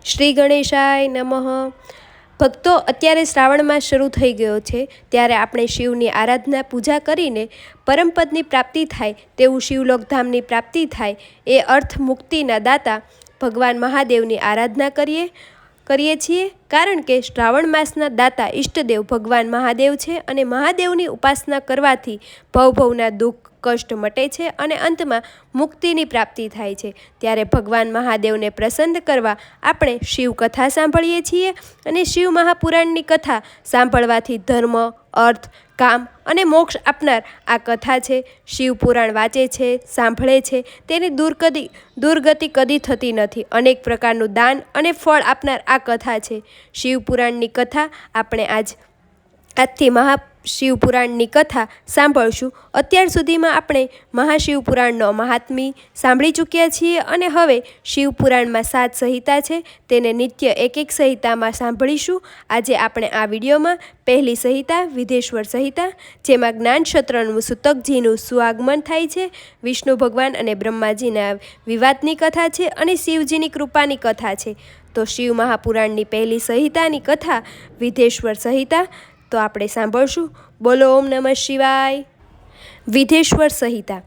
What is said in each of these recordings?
શ્રી ગણેશાય નમઃ. ભક્તો, અત્યારે શ્રાવણ માસ શરૂ થઈ ગયો છે, ત્યારે આપણે શિવની આરાધના પૂજા કરીને પરમપદની પ્રાપ્તિ થાય તેવું શિવલોકધામની પ્રાપ્તિ થાય એ અર્થ મુક્તિના દાતા ભગવાન મહાદેવની આરાધના કરીએ છીએ. કારણ કે શ્રાવણ માસના દાતા ઈષ્ટદેવ ભગવાન મહાદેવ છે અને મહાદેવની ઉપાસના કરવાથી ભવના દુઃખ કષ્ટ મટે છે અને અંતમાં મુક્તિની પ્રાપ્તિ થાય છે. ત્યારે ભગવાન મહાદેવને પ્રસન્ન કરવા આપણે શિવ કથા સાંભળીએ છીએ અને શિવ મહાપુરાણની કથા સાંભળવાથી ધર્મ, અર્થ, કામ અને મોક્ષ આપનાર આ કથા છે. શિવ પુરાણ વાંચે છે, સાંભળે છે, તેની દુર્ગતિ કદી થતી નથી. અનેક પ્રકારનું દાન અને ફળ આપનાર આ કથા છે. શિવ પુરાણની કથા આપણે આજથી મહાશિવપુરાણની કથા સાંભળશું. અત્યાર સુધીમાં આપણે મહાશિવપુરાણનો મહાત્મ્ય સાંભળી ચૂક્યા છીએ અને હવે શિવપુરાણમાં 7 સંહિતા છે, તેને નિત્ય એક સંહિતામાં સાંભળીશું. આજે આપણે આ વિડીયોમાં પહેલી સંહિતા વિધેશ્વર સંહિતા, જેમાં જ્ઞાનક્ષત્રનું સૂતકજીનું સુઆગમન થાય છે, વિષ્ણુ ભગવાન અને બ્રહ્માજીના વિવાદની કથા છે અને શિવજીની કૃપાની કથા છે. તો શિવ મહાપુરાણની પહેલી સંહિતાની કથા વિધેશ્વર સંહિતા તો આપણે સાંભળશું. બોલો ઓમ નમઃ શિવાય. વિધેશ્વર સંહિતા,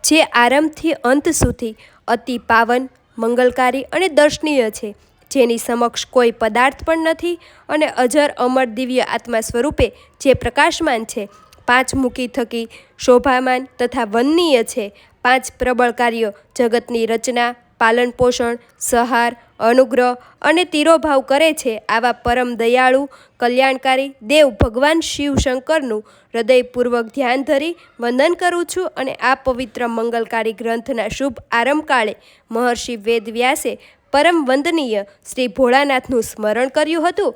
જે આરંભથી અંત સુધી અતિ પાવન, મંગલકારી અને દર્શનીય છે, જેની સમક્ષ કોઈ પદાર્થ પણ નથી અને અજર અમર દિવ્ય આત્મા સ્વરૂપે જે પ્રકાશમાન છે, 5 મુખી થકી શોભામાન તથા વંદનીય છે. 5 પ્રબળ કાર્યો જગતની રચના, પાલન પોષણ, સહાર, અનુગ્રહ અને તિરોભાવ કરે છે. આવા પરમ દયાળુ, કલ્યાણકારી દેવ ભગવાન શિવ શંકરનું હૃદયપૂર્વક ધ્યાન ધરી વંદન કરું છું અને આ પવિત્ર મંગલકારી ગ્રંથના શુભ આરંભકાળે મહર્ષિ વેદવ્યાસે પરમ વંદનીય શ્રી ભોળાનાથનું સ્મરણ કર્યું હતું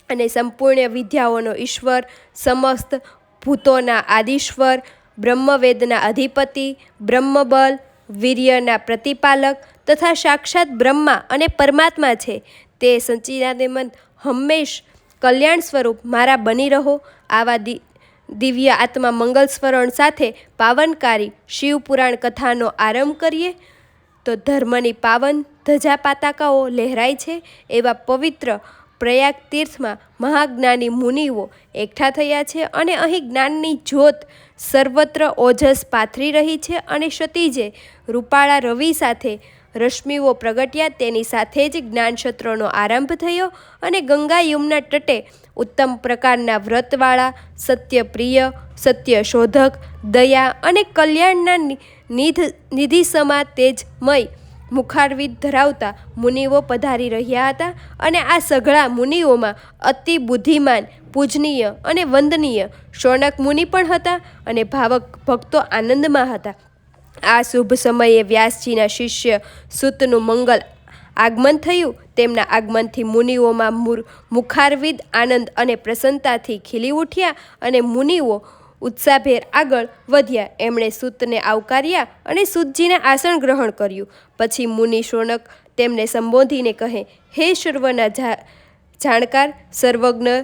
અને સંપૂર્ણ વિદ્યાઓનો ઈશ્વર, સમસ્ત ભૂતોના આદિશ્વર, બ્રહ્મવેદના અધિપતિ, બ્રહ્મબલ, વીર્યના પ્રતિપાલક તથા સાક્ષાત બ્રહ્મા અને પરમાત્મા છે, તે સચ્ચિદાનંદ હંમેશ કલ્યાણ સ્વરૂપ મારા બની રહો. આવા દિવ્ય આત્મા મંગલ સ્મરણ સાથે પાવનકારી શિવપુરાણ કથાનો આરંભ કરીએ. તો ધર્મની પાવન ધજા પતાકાઓ લહેરાય છે એવા પવિત્ર પ્રયાગ તીર્થમાં મહાજ્ઞાની મુનિઓ એકઠા થયા છે અને અહીં જ્ઞાનની જ્યોત સર્વત્ર ઓજસ પાથરી રહી છે અને ક્ષિતિજે રૂપાળા રવિ સાથે રશ્મિઓ પ્રગટ્યા. તેની સાથે જ જ્ઞાનક્ષત્રનો આરંભ થયો અને ગંગા યમુના તટે ઉત્તમ પ્રકારના વ્રતવાળા, સત્યપ્રિય, સત્યશોધક, દયા અને કલ્યાણના નિધિસમા તેજમય મુખારવિદ ધરાવતા મુનિઓ પધારી રહ્યા હતા અને આ સઘળા મુનિઓમાં અતિ બુદ્ધિમાન, પૂજનીય અને વંદનીય શૌનક મુનિ પણ હતા અને ભાવક ભક્તો આનંદમાં હતા. આ શુભ સમયે વ્યાસજીના શિષ્ય સૂતનું મંગલ આગમન થયું. તેમના આગમનથી મુનિઓમાં મુખારવિદ આનંદ અને પ્રસન્નતાથી ખીલી ઉઠ્યા અને મુનિઓ ઉત્સાહભેર આગળ વધ્યા. એમણે સૂતને આવકાર્યા અને સૂતજીને આસન ગ્રહણ કર્યું. પછી મુનિ શૌનક તેમને સંબોધીને કહે, હે સર્વના જાણકાર, સર્વજ્ઞ,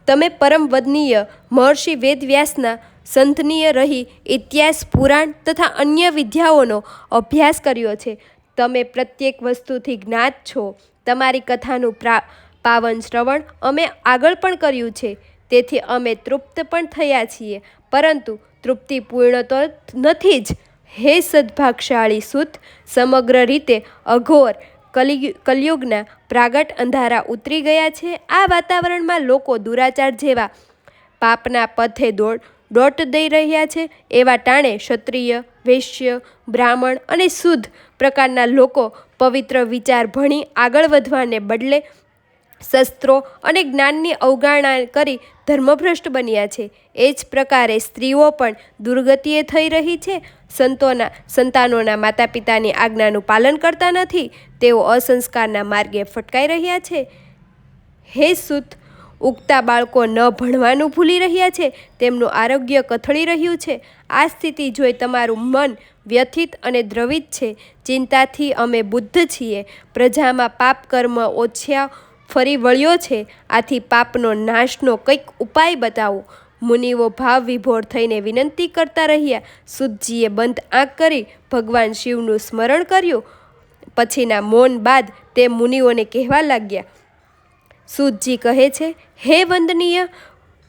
તમે પરમ વંદનીય મહર્ષિ વેદવ્યાસના સંતનીય રહી ઇતિહાસ, પુરાણ તથા અન્ય વિદ્યાઓનો અભ્યાસ કર્યો છે. તમે પ્રત્યેક વસ્તુથી જ્ઞાત છો. તમારી કથાનું પાવન શ્રવણ અમે આગળ પણ કર્યું છે, તેથી અમે તૃપ્ત પણ થયા છીએ, પરંતુ તૃપ્તિ પૂર્ણ તો નથી જ. હે સદભાગશાળી સૂત, સમગ્ર રીતે અઘોર કલયુગના પ્રાગટ અંધારા ઉતરી ગયા છે. આ વાતાવરણમાં લોકો દુરાચાર જેવા પાપના પથે દોટ દઈ રહ્યા છે. એવા ટાણે ક્ષત્રિય, વૈશ્ય, બ્રાહ્મણ અને શુદ્ધ પ્રકારના લોકો પવિત્ર વિચાર ભણી આગળ વધવાને બદલે શસ્ત્રો અને જ્ઞાનની અવગણના કરી ધર્મભ્રષ્ટ બન્યા છે. એ જ પ્રકારે સ્ત્રીઓ પણ દુર્ગતિએ થઈ રહી છે. સંતાનોના માતા પિતાની આજ્ઞાનું પાલન કરતા નથી. તેઓ અસંસ્કારના માર્ગે ફટકાઈ રહ્યા છે. હે સૂત, ઉગતા બાળકો ન ભણવાનું ભૂલી રહ્યા છે, તેમનું આરોગ્ય કથળી રહ્યું છે. આ સ્થિતિ જોઈ તમારું મન વ્યથિત અને દ્રવિત છે. ચિંતાથી અમે બુદ્ધ છીએ. પ્રજામાં પાપ કર્મ ઓછા ફરી વળ્યો છે. આથી પાપનો નાશનો કંઈક ઉપાય બતાવો. મુનિઓ ભાવ વિભોર થઈને વિનંતી કરતા રહ્યા. સૂતજીએ બંધ આંખ કરી ભગવાન શિવનું સ્મરણ કર્યું. પછીના મૌન બાદ તે મુનિઓને કહેવા લાગ્યા. સૂતજી કહે છે, હે વંદનીય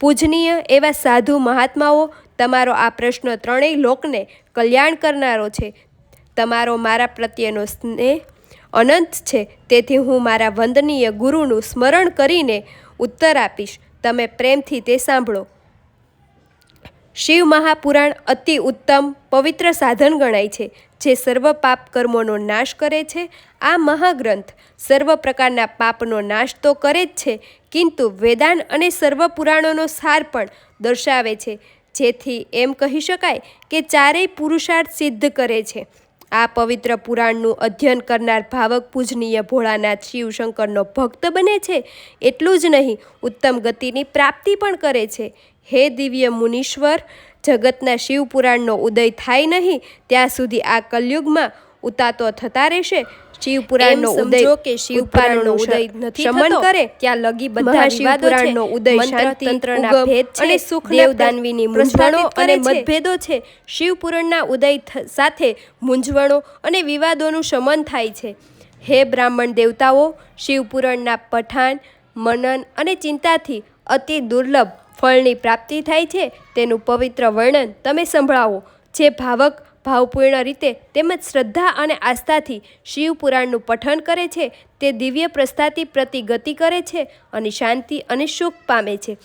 પૂજનીય એવા સાધુ મહાત્માઓ, તમારો આ પ્રશ્ન ત્રણેય લોકને કલ્યાણ કરનારો છે. તમારો મારા પ્રત્યેનો સ્નેહ અનંત છે, તેથી હું મારા વંદનીય ગુરુનું સ્મરણ કરીને ઉત્તર આપીશ. તમે પ્રેમથી તે સાંભળો. શિવ મહાપુરાણ અતિ ઉત્તમ પવિત્ર સાધન ગણાય છે, જે સર્વ પાપ કર્મોનો નાશ કરે છે. આ મહાગ્રંથ સર્વ પ્રકારના પાપનો નાશ તો કરે જ છે, કિંતુ વેદાંત અને સર્વ પુરાણોનો સાર પણ દર્શાવે છે, જેથી એમ કહી શકાય કે ચારેય પુરુષાર્થ સિદ્ધ કરે છે. આ પવિત્ર પુરાણનું અધ્યયન કરનાર ભાવક પૂજનીય ભોળાનાથ શિવશંકરનો ભક્ત બને છે. એટલું જ નહીં, ઉત્તમ ગતિની પ્રાપ્તિ પણ કરે છે. હે દિવ્ય મુનીશ્વર, જગતના શિવપુરાણનો ઉદય થાય નહીં ત્યાં સુધી આ કલયુગમાં ઉતાતો થતા રહેશે. શિવપુરાણનો ઉદય કે શિવપુરાણનો ઉદય નથી શમન કરે ત્યાં લગી બધા શિવપુરાણનો ઉદય શાંતિ તંત્રના ભેદ અને સુખ દેવદાનવીની મૂંઝવણો અને મતભેદો છે. શિવપુરાણના ઉદય સાથે મૂંઝવણો અને વિવાદોનું શમન થાય છે. હે બ્રાહ્મણ દેવતાઓ, શિવપુરાણના પઠાણ મનન અને ચિંતાથી અતિ દુર્લભ ફળની પ્રાપ્તિ થાય છે. તેનું પવિત્ર વર્ણન તમે સંભળાવો. જે ભાવક ભાવપૂર્ણ રીતે તેમજ શ્રદ્ધા અને આસ્થાથી શિવપુરાણનું પઠન કરે છે, તે દિવ્ય પ્રસ્થાતિ પ્રતિ ગતિ કરે છે અને શાંતિ અને સુખ પામે છે.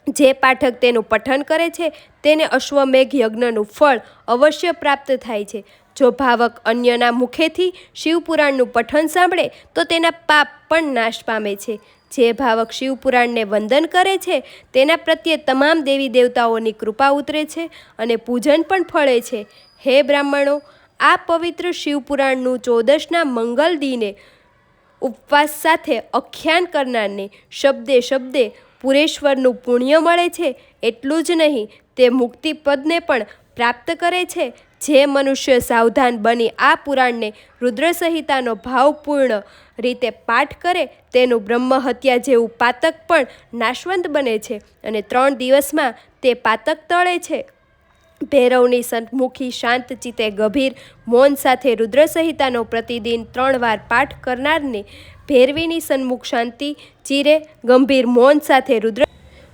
જે પાઠક તેનું પઠન કરે છે તેને અશ્વમેઘ યજ્ઞનું ફળ અવશ્ય પ્રાપ્ત થાય છે. જો ભાવક અન્યના મુખેથી શિવપુરાણનું પઠન સાંભળે તો તેના પાપ પણ નાશ પામે છે. જે ભાવક શિવપુરાણને વંદન કરે છે તેના પ્રત્યે તમામ દેવી દેવતાઓની કૃપા ઉતરે છે અને પૂજન પણ ફળે છે. હે બ્રાહ્મણો, આ પવિત્ર શિવપુરાણનું 14ના મંગલ દિને ઉપવાસ સાથે આખ્યાન કરનારને શબ્દે શબ્દે પુરેશ્વરનું પુણ્ય મળે છે. એટલું જ નહીં, તે મુક્તિપદને પણ પ્રાપ્ત કરે છે. જે મનુષ્ય સાવધાન બની આ પુરાણને રુદ્રસંહિતાનો ભાવપૂર્ણ રીતે પાઠ કરે તેનું બ્રહ્મહત્યા જેવું પાતક પણ નાશવંત બને છે અને 3 દિવસમાં તે પાતક ટળે છે. ભૈરવની સન્મુખી શાંત ચિત્તે ગંભીર મૌન સાથે રુદ્રસંહિતાનો પ્રતિદિન 3 વાર પાઠ કરનારને ભૈરવીની સન્મુખ શાંતિ ચિરે ગંભીર મૌન સાથે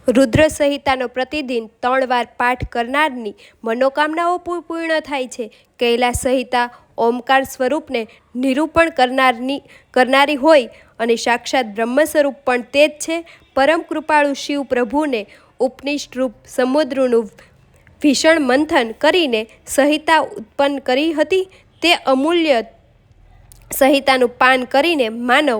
રુદ્રસંહિતાનો પ્રતિદિન 3 વાર પાઠ કરનારની મનોકામનાઓ પૂર્ણ થાય છે. કૈલાસ સંહિતા ઓમકાર સ્વરૂપને નિરૂપણ કરનારી હોય અને સાક્ષાત બ્રહ્મ સ્વરૂપ પણ તે જ છે. પરમ કૃપાળુ શિવ પ્રભુને ઉપનિષદ રૂપ સમુદ્રનું ભીષણ મંથન કરીને સંહિતા ઉત્પન્ન કરી હતી. તે અમૂલ્ય સંહિતાનું પાન કરીને માનવ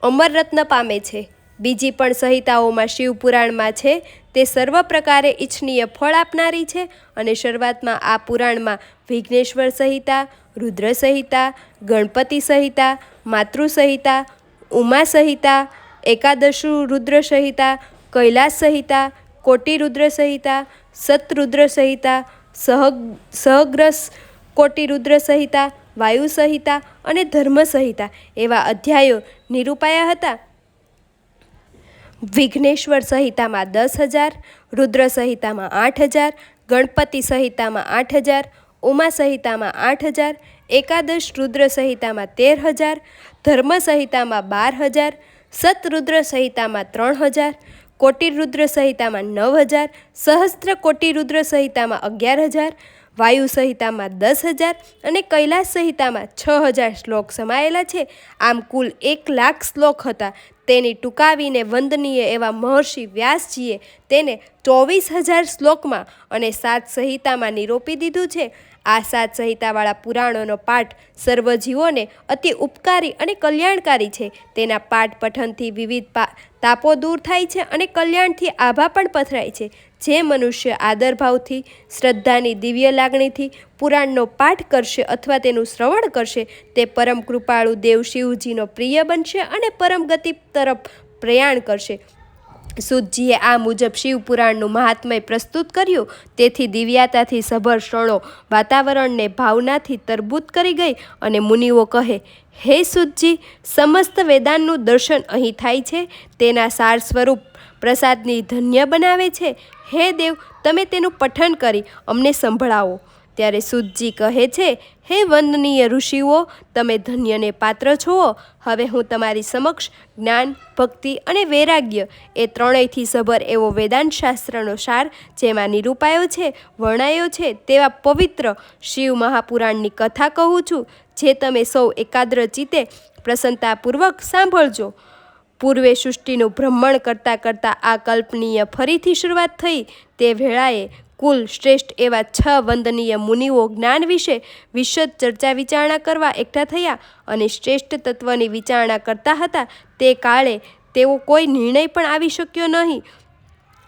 અમરરત્ન પામે છે. બીજી પણ સંહિતાઓમાં શિવપુરાણમાં છે તે સર્વ પ્રકારે ઇચ્છનીય ફળ આપનારી છે અને શરૂઆતમાં આ પુરાણમાં વિઘ્નેશ્વર સંહિતા, રુદ્ર સંહિતા, ગણપતિ સંહિતા, માતૃ સંહિતા, ઉમા સંહિતા, એકાદશુ રુદ્ર સંહિતા, કૈલાસ સંહિતા, કોટિ રુદ્ર સંહિતા, સતરુદ્ર સંહિતા, સહગ્રસ કોટિ રુદ્ર સંહિતા, વાયુ સંહિતા અને ધર્મ સંહિતા એવા અધ્યાયો નિરૂપાયા હતા. વિઘ્નેશ્વર સંહિતામાં 10,000, રુદ્ર સંહિતામાં 8,000, ગણપતિ સંહિતામાં 8,000, ઉમા સંહિતામાં 8,000, એકાદશ રુદ્ર સંહિતામાં 13,000, ધર્મ સંહિતામાં 12,000, સતરુદ્ર સંહિતામાં 3,000, કોટિ રુદ્ર સંહિતામાં 9,000, સહસ્ત્ર કોટિ રુદ્ર સંહિતામાં 11,000, વાયુ સંહિતામાં 10,000 અને કૈલાસ સંહિતામાં 6,000 શ્લોક સમાયેલા છે. આમ કુલ 1,00,000 શ્લોક હતા. તેની ટૂંકાવીને વંદનીય એવા મહર્ષિ વ્યાસજીએ તેને 24,000 શ્લોકમાં અને 7 સંહિતામાં નિરૂપી દીધું છે. આ 7 સંહિતાવાળા પુરાણોનો પાઠ સર્વજીવોને અતિ ઉપકારી અને કલ્યાણકારી છે. તેના પાઠ પઠનથી વિવિધ તાપો દૂર થાય છે અને કલ્યાણથી આભા પણ પથરાય છે. જે મનુષ્ય આદરભાવથી શ્રદ્ધાની દિવ્ય લાગણીથી પુરાણનો પાઠ કરશે અથવા તેનું શ્રવણ કરશે તે પરમ કૃપાળુ દેવ શિવજીનો પ્રિય બનશે અને પરમ ગતિ તરફ પ્રયાણ કરશે. સૂતજીએ આ મુજબ શિવપુરાણનું મહાત્મય પ્રસ્તુત કર્યું. તેથી દિવ્યતાથી સભર ક્ષણો વાતાવરણને ભાવનાથી તરબૂચ કરી ગઈ અને મુનિઓ કહે, હે સૂતજી, સમસ્ત વેદાંતનું દર્શન અહીં થાય છે. તેના સાર સ્વરૂપ પ્રસાદની ધન્ય બનાવે છે. હે દેવ, તમે તેનું પઠન કરી અમને સંભળાવો. ત્યારે સૂતજી કહે છે, હે વંદનીય ઋષિઓ, તમે ધન્યને પાત્ર છો. હવે હું તમારી સમક્ષ જ્ઞાન, ભક્તિ અને વૈરાગ્ય એ ત્રણેયથી સભર એવો વેદાંત શાસ્ત્રનો સાર જેમાં નિરૂપાયો છે, વર્ણાયો છે તેવા પવિત્ર શિવ મહાપુરાણની કથા કહું છું, જે તમે સૌ એકાગ્ર ચિત્તે પ્રસન્નતાપૂર્વક સાંભળજો. પૂર્વે સૃષ્ટિનું ભ્રમણ કરતાં કરતાં આ કલ્પનીય ફરીથી શરૂઆત થઈ. તે વેળાએ કુલ શ્રેષ્ઠ એવા 6 વંદનીય મુનિઓ જ્ઞાન વિશે વિશદ ચર્ચા વિચારણા કરવા એકઠા થયા અને શ્રેષ્ઠ તત્વની વિચારણા કરતા હતા. તે કાળે તેઓ કોઈ નિર્ણય પણ આવી શક્યો નહીં.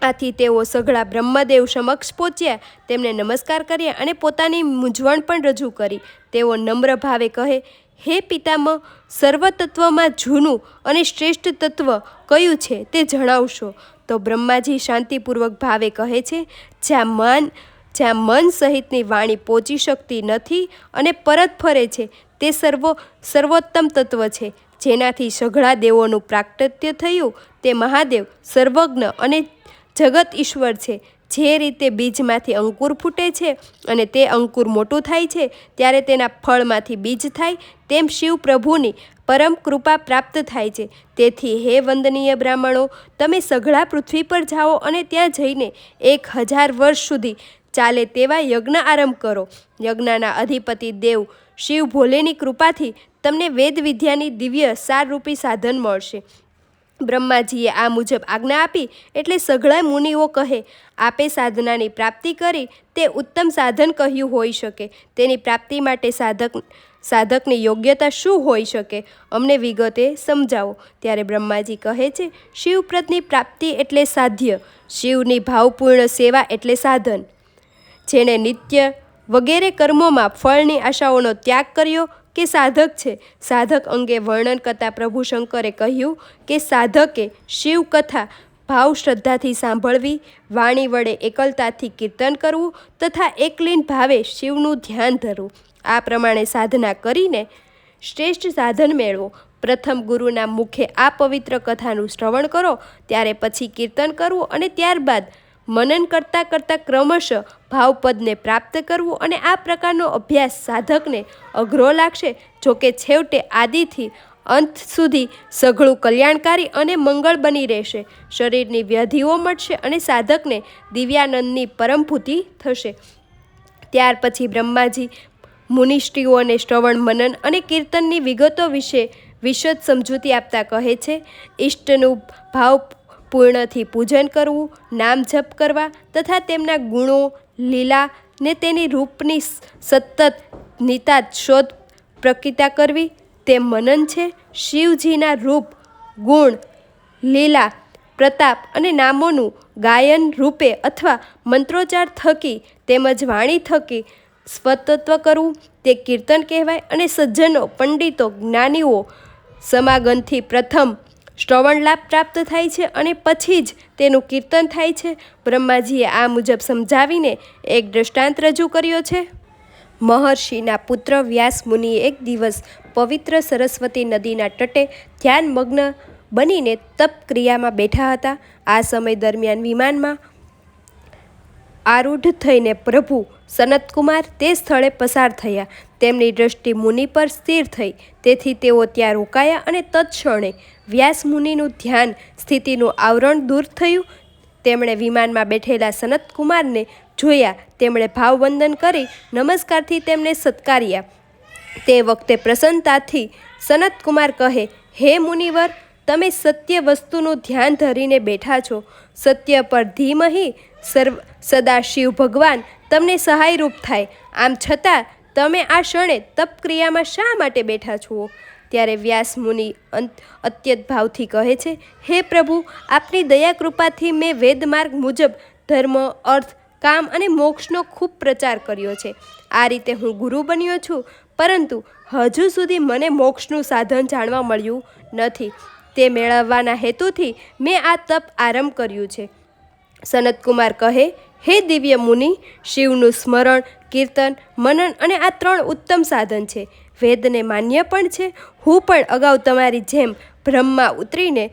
આથી તેઓ સઘળા બ્રહ્મદેવ સમક્ષ પહોંચ્યા, તેમને નમસ્કાર કર્યા અને પોતાની મૂંઝવણ પણ રજૂ કરી. તેઓ નમ્ર ભાવે કહે, હે પિતામહ, સર્વ તત્વમાં જૂનું અને શ્રેષ્ઠ તત્વ કયું છે તે જણાવશો. તો બ્રહ્માજી શાંતિપૂર્વક ભાવે કહે છે, જ્યાં મન સહિતની વાણી પહોંચી શકતી નથી અને પરત ફરે છે તે સર્વોત્તમ તત્વ છે, જેનાથી સઘળા દેવોનું પ્રાગટ્ય થયું. તે મહાદેવ સર્વજ્ઞ અને જગત ઈશ્વર છે. જે રીતે બીજમાંથી અંકુર ફૂટે છે અને તે અંકુર મોટું થાય છે ત્યારે તેના ફળમાંથી બીજ થાય, તેમ શિવ પ્રભુની પરમ કૃપા પ્રાપ્ત થાય છે. તેથી હે વંદનીય બ્રાહ્મણો, તમે સઘળા પૃથ્વી પર જાઓ અને ત્યાં જઈને 1000 વર્ષ સુધી ચાલે તેવા યજ્ઞ આરંભ કરો. યજ્ઞના અધિપતિ દેવ શિવ ભોલેની કૃપાથી તમને વેદ વિદ્યાની દિવ્ય સારરૂપી સાધન મળશે. બ્રહ્માજીએ આ મુજબ આજ્ઞા આપી એટલે સઘળા મુનિઓ કહે, આપે સાધનાની પ્રાપ્તિ કરી તે ઉત્તમ સાધન કહ્યું હોઈ શકે. તેની પ્રાપ્તિ માટે સાધકની યોગ્યતા શું હોઈ શકે? અમને વિગતે સમજાવો. ત્યારે બ્રહ્માજી કહે છે, શિવપ્રદની પ્રાપ્તિ એટલે સાધ્ય, શિવની ભાવપૂર્ણ સેવા એટલે સાધન. જેણે નિત્ય વગેરે કર્મોમાં ફળની આશાઓનો ત્યાગ કર્યો કે સાધક છે. સાધક અંગે વર્ણન કરતા પ્રભુ શંકરે કહ્યું કે સાધકે શિવ કથા ભાવ શ્રદ્ધાથી સાંભળવી, વાણી વડે એકલતાથી કીર્તન કરવું તથા એકલીન ભાવે શિવનું ધ્યાન ધરવું. આ પ્રમાણે સાધના કરીને શ્રેષ્ઠ સાધન મેળવો. પ્રથમ ગુરુના મુખે આ પવિત્ર કથાનું શ્રવણ કરો, ત્યારે પછી કીર્તન કરવું અને ત્યારબાદ મનન કરતાં કરતાં ક્રમશઃ ભાવપદને પ્રાપ્ત કરવું. અને આ પ્રકારનો અભ્યાસ સાધકને અઘરો લાગશે, જોકે છેવટે આદિથી અંત સુધી સઘળું કલ્યાણકારી અને મંગળ બની રહેશે. શરીરની વ્યાધિઓ મટશે અને સાધકને દિવ્યાનંદની પરમભૂતિ થશે. ત્યાર પછી બ્રહ્માજી મુનિશ્રીઓને શ્રવણ, મનન અને કીર્તનની વિગતો વિશે વિશદ સમજૂતી આપતા કહે છે, ઇષ્ટનું ભાવપૂર્ણથી પૂજન કરવું, નામ જપ કરવા તથા તેમના ગુણો, લીલા ને તેની રૂપની સતત નિતાંત શોધ પ્રકિતા કરવી તે મનન છે. શિવજીના રૂપ, ગુણ, લીલા, પ્રતાપ અને નામોનું ગાયન રૂપે અથવા મંત્રોચ્ચાર થકી તેમજ વાણી થકી સ્વતત્વ કરવું તે કીર્તન કહેવાય. અને સજ્જનો, પંડિતો, જ્ઞાનીઓ સમાગમથી પ્રથમ શ્રવણ લાભ પ્રાપ્ત થાય છે અને પછી જ તેનું કીર્તન થાય છે. બ્રહ્માજીએ આ મુજબ સમજાવીને એક દ્રષ્ટાંત રજૂ કર્યો છે. મહર્ષિના પુત્ર વ્યાસ મુનિએ એક દિવસ પવિત્ર સરસ્વતી નદીના તટે ધ્યાનમગ્ન બનીને તપ ક્રિયામાં બેઠા હતા. આ સમય દરમિયાન વિમાનમાં આરૂઢ થઈને પ્રભુ સનતકુમાર તે સ્થળે પસાર થયા. તેમની દ્રષ્ટિ મુનિ પર સ્થિર થઈ, તેથી તેઓ ત્યાં રોકાયા અને તત્ક્ષણે વ્યાસ મુનિનું ધ્યાન સ્થિતિનું આવરણ દૂર થયું. તેમણે વિમાનમાં બેઠેલા સનતકુમારને જોયા. તેમણે ભાવવંદન કરી નમસ્કારથી તેમને સત્કાર્યા. તે વખતે પ્રસન્નતાથી સનતકુમાર કહે, હે મુનિવર, તમે સત્ય વસ્તુનું ધ્યાન ધરીને બેઠા છો. સત્ય પર ધીમહિ સદા શિવ ભગવાન તમને સહાયરૂપ થાય. આમ છતાં તમે આ ક્ષણે તપક્રિયામાં શા માટે બેઠા છો? ત્યારે વ્યાસ મુનિ અત્યંત ભાવથી કહે છે, હે પ્રભુ, આપની દયા કૃપાથી મેં વેદમાર્ગ મુજબ ધર્મ, અર્થ, કામ અને મોક્ષનો ખૂબ પ્રચાર કર્યો છે. આ રીતે હું ગુરુ બન્યો છું, પરંતુ હજુ સુધી મને મોક્ષનું સાધન જાણવા મળ્યું નથી. તે મેળવવાના હેતુથી મેં આ તપ આરંભ કર્યું છે. સનતકુમાર કહે, હે દિવ્ય મુનિ, શિવનું સ્મરણ, કીર્તન, મનન અને આ 3 ઉત્તમ સાધન છે. વેદને માન્ય પણ છે. હું પણ અગાઉ તમારી જેમ બ્રહ્મમાં ઉતરીને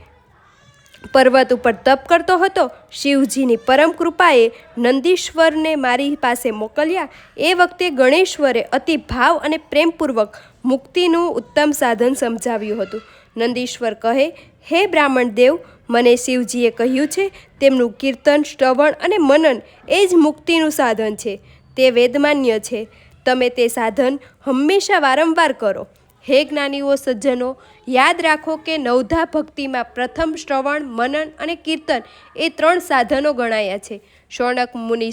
પર્વત ઉપર તપ કરતો હતો. શિવજીની પરમ કૃપાએ નંદીશ્વરને મારી પાસે મોકલ્યા. એ વખતે ગણેશ્વરે અતિ ભાવ અને પ્રેમપૂર્વક મુક્તિનું ઉત્તમ સાધન સમજાવ્યું હતું. નંદીશ્વર કહે, હે બ્રાહ્મણ દેવ, મને શિવજીએ કહ્યું છે તેમનું કીર્તન, શ્રવણ અને મનન એ જ મુક્તિનું સાધન છે. તે વેદમાન્ય છે. તમે તે સાધન હંમેશા વારંવાર કરો. હે જ્ઞાનીઓ, સજ્જનો, યાદ રાખો કે નવધા ભક્તિમાં પ્રથમ શ્રવણ, મનન અને કીર્તન એ 3 સાધનો ગણાયા છે. શૌનક મુનિ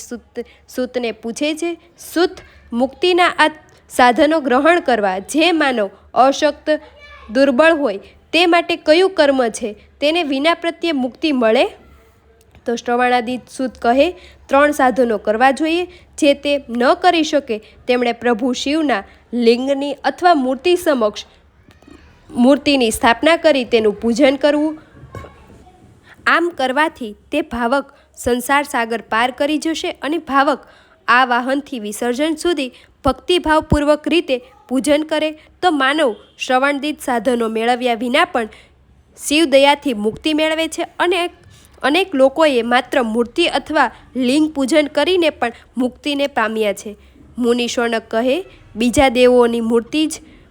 સૂતને પૂછે છે, સૂત, મુક્તિના આ સાધનો ગ્રહણ કરવા જે માનવ અશક્ત, દુર્બળ હોય તે માટે કયું કર્મ છે તેને વિના પ્રત્યે મુક્તિ મળે? તો શ્રવણાદિ સૂત કહે, 3 સાધનો કરવા જોઈએ. જે તે ન કરી શકે તેમણે પ્રભુ શિવના લિંગની અથવા મૂર્તિ સમક્ષ મૂર્તિની સ્થાપના કરી તેનું પૂજન કરવું. આમ કરવાથી તે ભાવક સંસાર સાગર પાર કરી જશે અને ભાવક આ વાહનથી વિસર્જન સુધી ભક્તિભાવપૂર્વક રીતે પૂજન કરે તો માનવ શ્રવણદિત સાધનો મેળવ્યા વિના પણ શિવદયાથી મુક્તિ મેળવે છે. અને અનેક લોકોએ માત્ર મૂર્તિ અથવા લિંગ પૂજન કરીને પણ મુક્તિને પામ્યા છે. મુનિ શૌનક કહે, બીજા દેવોની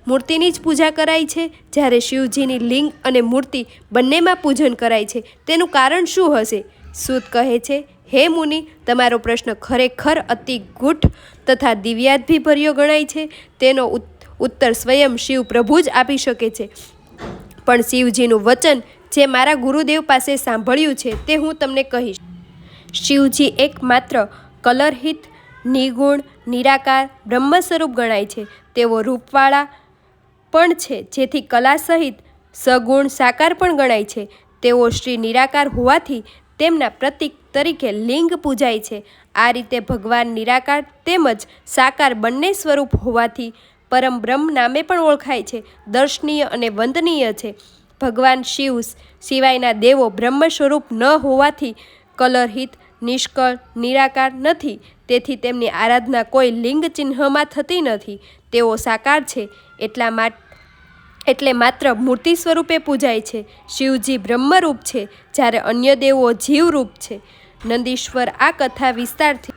મૂર્તિની જ પૂજા કરાય છે, જ્યારે શિવજીની લિંગ અને મૂર્તિ બંનેમાં પૂજન કરાય છે. તેનું કારણ શું હશે? સૂત કહે છે, હે મુનિ, તમારો પ્રશ્ન ખરેખર અતિ ગૂઢ તથા દિવ્યાદિભર્યો ગણાય છે. તેનો ઉત્તર સ્વયં શિવ પ્રભુ જ આપી શકે છે. પણ શિવજીનું વચન જે મારા ગુરુદેવ પાસે સાંભળ્યું છે તે હું તમને કહીશ. શિવજી એકમાત્ર કલરહિત, નિગુણ, નિરાકાર બ્રહ્મ સ્વરૂપ ગણાય છે. તેઓ રૂપવાળા પણ છે, જેથી કલા સહિત સગુણ સાકાર પણ ગણાય છે. તેઓ શ્રી નિરાકાર હોવાથી તેમના પ્રતીક તરીકે લિંગ પૂજાય છે. આ રીતે ભગવાન નિરાકાર તેમજ સાકાર બંને સ્વરૂપ હોવાથી પરમ બ્રહ્મ નામે પણ ઓળખાય છે. દર્શનીય અને વંદનીય છે. ભગવાન શિવ સિવાયના દેવો બ્રહ્મ સ્વરૂપ ન હોવાથી કલરહિત, નિષ્કળ, નિરાકાર નથી. તેથી તેમની આરાધના કોઈ લિંગ ચિહ્નમાં થતી નથી. તેઓ સાકાર છે એટલે માત્ર મૂર્તિ સ્વરૂપે પૂજાય છે. શિવજી બ્રહ્મરૂપ છે, જ્યારે અન્ય દેવો જીવરૂપ છે. નંદીશ્વર આ કથા વિસ્તારથી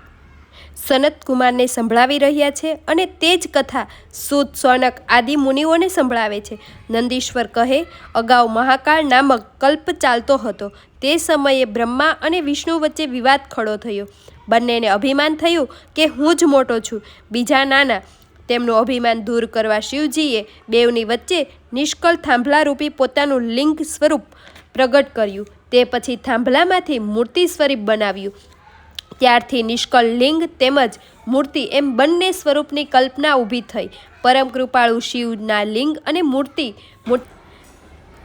સનત કુમારને સંભળાવી રહ્યા છે અને તે જ કથા સૂત, શૌનક આદિ મુનિઓને સંભળાવે છે. નંદીશ્વર કહે, અગાઉ મહાકાળ નામક કલ્પ ચાલતો હતો. તે સમયે બ્રહ્મા અને વિષ્ણુ વચ્ચે વિવાદ ખડો થયો. બંનેને અભિમાન થયું કે હું જ મોટો છું, બીજા નાના. તેમનું અભિમાન દૂર કરવા શિવજીએ બેવની વચ્ચે નિષ્કળ થાંભલારૂપી પોતાનું લિંગ સ્વરૂપ પ્રગટ કર્યું. તે પછી થાંભલામાંથી મૂર્તિ સ્વરૂપ બનાવ્યું. ત્યારથી નિષ્કળ લિંગ તેમજ મૂર્તિ એમ બંને સ્વરૂપની કલ્પના ઊભી થઈ. પરમ કૃપાળુ શિવના લિંગ અને મૂર્તિ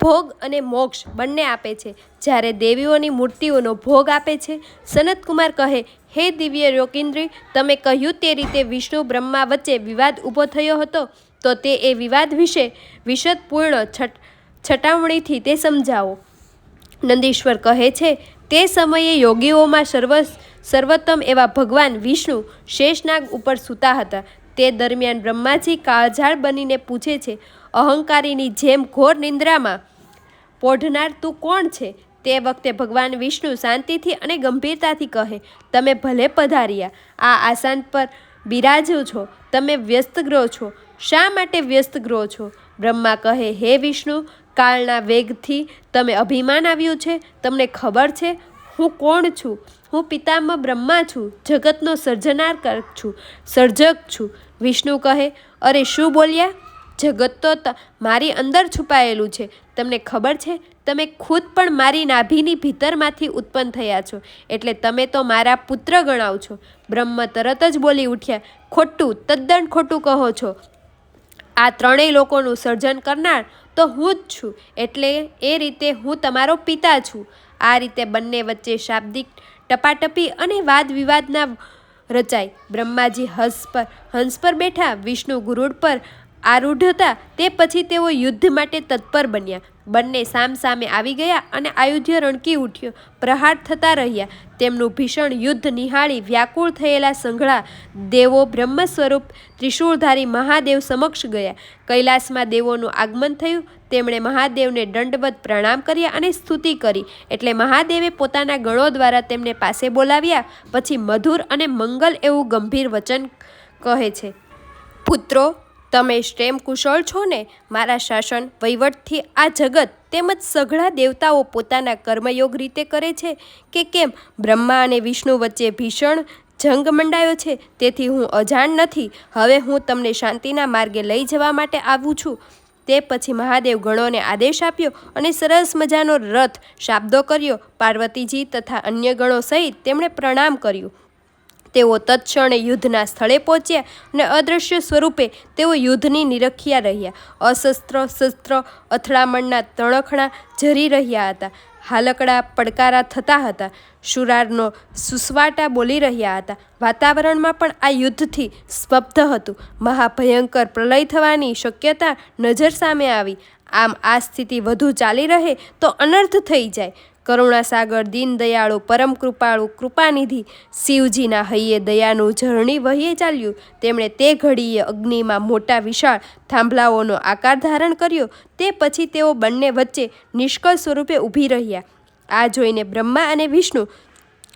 ભોગ અને મોક્ષ બંને આપે છે, જ્યારે દેવીઓની મૂર્તિઓનો ભોગ આપે છે. સનતકુમાર કહે, હે દિવ્ય યોગીન્દ્ર, તમે કહ્યું તે રીતે વિષ્ણુ બ્રહ્મા વચ્ચે વિવાદ ઊભો થયો હતો, તો તે એ વિવાદ વિશે વિશદપૂર્ણ છટામણીથી તે સમજાવો. નંદીશ્વર કહે છે, તે સમયે યોગીઓમાં સર્વોત્તમ એવા ભગવાન વિષ્ણુ શેષનાગ ઉપર સૂતા હતા. તે દરમિયાન બ્રહ્માજી કાળઝાળ બનીને પૂછે છે, અહંકારીની જેમ ઘોર નિંદ્રામાં પોઢનાર તું કોણ છે? તે વખતે ભગવાન વિષ્ણુ શાંતિથી અને ગંભીરતાથી કહે, તમે ભલે પધાર્યા. આ આસન પર બિરાજો છો. તમે વ્યસ્તગ્રહ છો. શા માટે વ્યસ્તગ્રહ છો? બ્રહ્મા કહે, હે વિષ્ણુ, કાળના વેગથી તમે અભિમાન આવ્યું છે. તમને ખબર છે હું કોણ છું? હું પિતામહ બ્રહ્મા છું, જગતનો સર્જનાર છું, સર્જક છું. વિષ્ણુ કહે, અરે શું બોલ્યા? જગત તો મારી અંદર છુપાયેલું છે. તમને ખબર છે તમે ખુદ પણ મારી નાભીની ભીતરમાંથી ઉત્પન્ન થયા છો, એટલે તમે તો મારા પુત્ર ગણાવ છો. બ્રહ્મ તરત જ બોલી ઉઠ્યા, ખોટું, તદ્દન ખોટું કહો છો. આ ત્રણેય લોકોનું સર્જન કરનાર તો હું જ છું, એટલે એ રીતે હું તમારો પિતા છું. આ રીતે બંને વચ્ચે શાબ્દિક ટપાટપી અને વાદ વિવાદના રચાય. બ્રહ્માજી હંસ પર બેઠા, વિષ્ણુ ગુરુડ પર આરૂઢ હતા તે પછી તેઓ યુદ્ધ માટે તત્પર બન્યા. બંને સામસામે આવી ગયા અને આયુધ્ય રણકી ઉઠ્યો. પ્રહાર થતા રહ્યા. તેમનું ભીષણ યુદ્ધ નિહાળી વ્યાકુળ થયેલા સંઘળા દેવો બ્રહ્મ સ્વરૂપ ત્રિશૂળધારી મહાદેવ સમક્ષ ગયા. કૈલાસમાં દેવોનું આગમન થયું. તેમણે મહાદેવને દંડવત પ્રણામ કર્યા અને સ્તુતિ કરી. એટલે મહાદેવે પોતાના ગણો દ્વારા તેમને પાસે બોલાવ્યા. પછી મધુર અને મંગલ એવું ગંભીર વચન કહે છે: પુત્રો, તમે શ્રેમ કુશળ છો ને? મારા શાસન વહીવટથી આ જગત તેમજ સઘળા દેવતાઓ પોતાના કર્મયોગ રીતે કરે છે કે કેમ? બ્રહ્મા અને વિષ્ણુ વચ્ચે ભીષણ જંગ મંડાયો છે, તેથી હું અજાણ નથી. હવે હું તમને શાંતિના માર્ગે લઈ જવા માટે આવું છું. તે પછી મહાદેવ ગણોને આદેશ આપ્યો અને સરસ મજાનો રથ શાબ્દો કર્યો. પાર્વતીજી તથા અન્ય ગણો સહિત તેમણે પ્રણામ કર્યું. તેઓ તત્ક્ષણે યુદ્ધના સ્થળે પહોંચ્યા અને અદૃશ્ય સ્વરૂપે તેઓ યુદ્ધની નિરખ્યા રહ્યા. અશસ્ત્ર શસ્ત્ર અથડામણના તણખણા ઝરી રહ્યા હતા. હાલકડા પડકારા થતા હતા. શુરારનો સુસવાટા બોલી રહ્યા હતા. વાતાવરણમાં પણ આ યુદ્ધથી સ્તબ્ધ હતું. મહાભયંકર પ્રલય થવાની શક્યતા નજર સામે આવી. આમ આ સ્થિતિ વધુ ચાલી રહે તો અનર્થ થઈ જાય. કરુણાસાગર દીનદયાળુ પરમ કૃપાળુ કૃપાનિધિ શિવજીના હૈયે દયાનું ઝરણી વહીએ ચાલ્યું. તેમણે તે ઘડીએ અગ્નિમાં મોટા વિશાળ થાંભલાઓનો આકાર ધારણ કર્યો. તે પછી તેઓ બંને વચ્ચે નિષ્કળ સ્વરૂપે ઊભી રહ્યા. આ જોઈને બ્રહ્મા અને વિષ્ણુ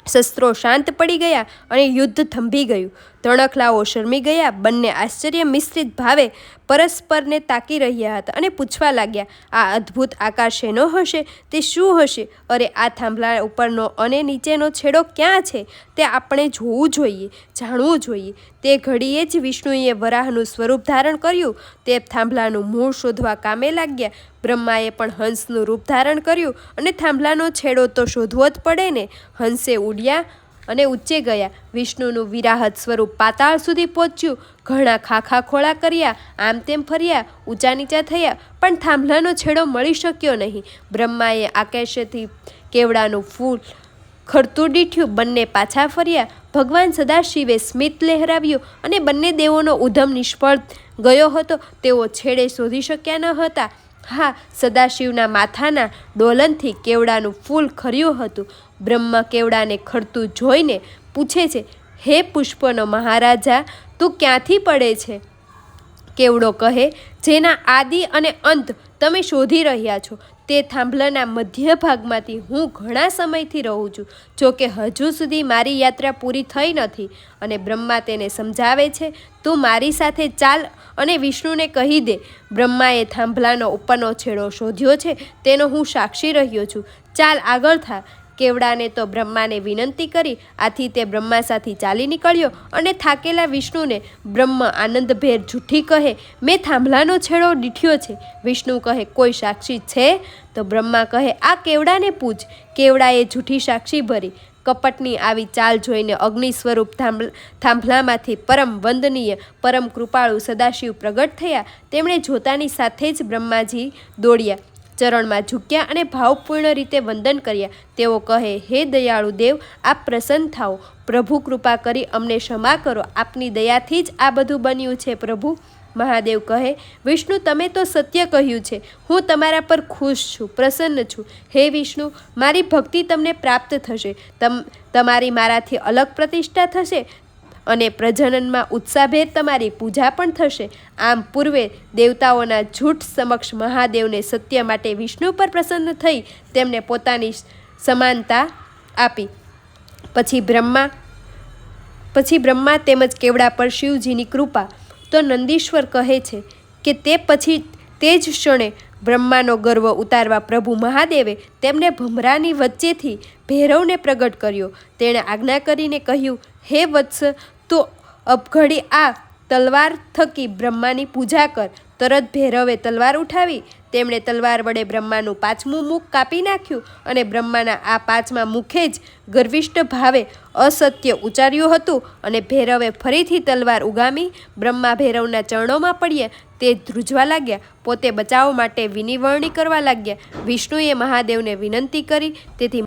શસ્ત્રો શાંત પડી ગયા અને યુદ્ધ થંભી ગયું. તણખલાઓ શરમી ગયા. બંને આશ્ચર્ય મિશ્રિત ભાવે પરસ્પરને તાકી રહ્યા હતા અને પૂછવા લાગ્યા: આ અદ્ભુત આકાર શેનો હશે? તે શું હશે? અરે, આ થાંભલા ઉપરનો અને નીચેનો છેડો ક્યાં છે? તે આપણે જોવું જોઈએ, જાણવું જોઈએ. તે ઘડીએ જ વિષ્ણુએ વરાહનું સ્વરૂપ ધારણ કર્યું. તે થાંભલાનું મૂળ શોધવા કામે લાગ્યા. બ્રહ્માએ પણ હંસનું રૂપ ધારણ કર્યું અને થાંભલાનો છેડો તો શોધવો જ પડે ને. હંસે ઉડ્યા અને ઊંચે ગયા. વિષ્ણુનું વિરાહત સ્વરૂપ પાતાળ સુધી પહોંચ્યું. ઘણા ખાખા ખોળા કર્યા, આમ તેમ ફર્યા, ઊંચા નીચા થયા, પણ થાંભલાનો છેડો મળી શક્યો નહીં. બ્રહ્માએ આકાશેથી કેવડાનું ફૂલ ખરતું દીઠ્યું. બંને પાછા ફર્યા. ભગવાન સદાશિવે સ્મિત લહેરાવ્યું અને બંને દેવોનો ઉધમ નિષ્ફળ ગયો હતો. તેઓ છેડે શોધી શક્યા ન હતા. હા, સદાશિવના માથાના ડોલનથી કેવડાનું ફૂલ ખર્યું હતું. બ્રહ્મ કેવડાને ખરતું જોઈને પૂછે છે: હે પુષ્પનો મહારાજા, તું ક્યાંથી પડે છે? કેવડો કહે: જેના આદિ અને અંત તમે શોધી રહ્યા છો તે થાંભલાના મધ્ય ભાગમાંથી હું ઘણા સમયથી રહું છું. જોકે હજુ સુધી મારી યાત્રા પૂરી થઈ નથી. અને બ્રહ્મા તેને સમજાવે છે: તું મારી સાથે ચાલ અને વિષ્ણુને કહી દે. બ્રહ્માએ થાંભલાનો ઉપરનો છેડો શોધ્યો છે, તેનો હું સાક્ષી રહ્યો છું. ચાલ, આગળ થા. કેવડાને તો બ્રહ્માને વિનંતી કરી. આથી તે બ્રહ્મા સાથે ચાલી નીકળ્યો અને થાકેલા વિષ્ણુને બ્રહ્મ આનંદભેર જૂઠી કહે: મેં થાંભલાનો છેડો દીઠ્યો છે. વિષ્ણુ કહે: કોઈ સાક્ષી છે? તો બ્રહ્મા કહે: આ કેવડાને પૂછ. કેવડાએ જૂઠી સાક્ષી ભરી. કપટની આવી ચાલ જોઈને અગ્નિ સ્વરૂપ થાંભલામાંથી પરમ વંદનીય પરમ કૃપાળુ સદાશિવ પ્રગટ થયા. તેમણે જોતાની સાથે જ બ્રહ્માજી દોડ્યા, ચરણમાં ઝૂક્યા અને ભાવપૂર્ણ રીતે વંદન કર્યા. તેઓ કહે: હે દયાળુ દેવ, આપ પ્રસન્ન થાઓ. પ્રભુ કૃપા કરી અમને ક્ષમા કરો. આપની દયાથી જ આ બધું બન્યું છે પ્રભુ. મહાદેવ કહે: વિષ્ણુ, તમે તો સત્ય કહ્યું છે. હું તમારા પર ખુશ છું, પ્રસન્ન છું. હે વિષ્ણુ, મારી ભક્તિ તમને પ્રાપ્ત થશે. તમારી મારાથી અલગ પ્રતિષ્ઠા થશે અને પ્રજનનમાં ઉત્સાહભેર તમારી પૂજા પણ થશે. આમ પૂર્વે દેવતાઓના જૂઠ સમક્ષ મહાદેવને સત્ય માટે વિષ્ણુ પર પ્રસન્ન થઈ તેમને પોતાની સમાનતા આપી. પછી બ્રહ્મા તેમજ કેવડા પર શિવજીની કૃપા. તો નંદીશ્વર કહે છે કે તે પછી તે જ ક્ષણે બ્રહ્માનો ગર્વ ઉતારવા પ્રભુ મહાદેવે તેમને ભમરાની વચ્ચેથી ભૈરવને પ્રગટ કર્યો. તેણે આજ્ઞા કરીને કહ્યું: હે વત્સ, તું અબઘડી આ તલવાર થકી બ્રહ્માની પૂજા કર. તરત ભૈરવે તલવાર ઉઠાવી. તેમણે તલવાર વડે બ્રહ્માનું 5મું મુખ કાપી નાખ્યું અને બ્રહ્માના આ 5મા મુખે જ ગર્વિષ્ઠ ભાવે અસત્ય ઉચ્ચાર્યું હતું. અને ભૈરવે ફરીથી તલવાર ઉગામી બ્રહ્મા ભૈરવના ચરણોમાં પડ્યા. તે ધ્રુજવા લાગ્યા. પોતે બચાવ માટે વિનિવરણી કરવા લાગ્યા. વિષ્ણુએ મહાદેવને વિનંતી કરી. તેથી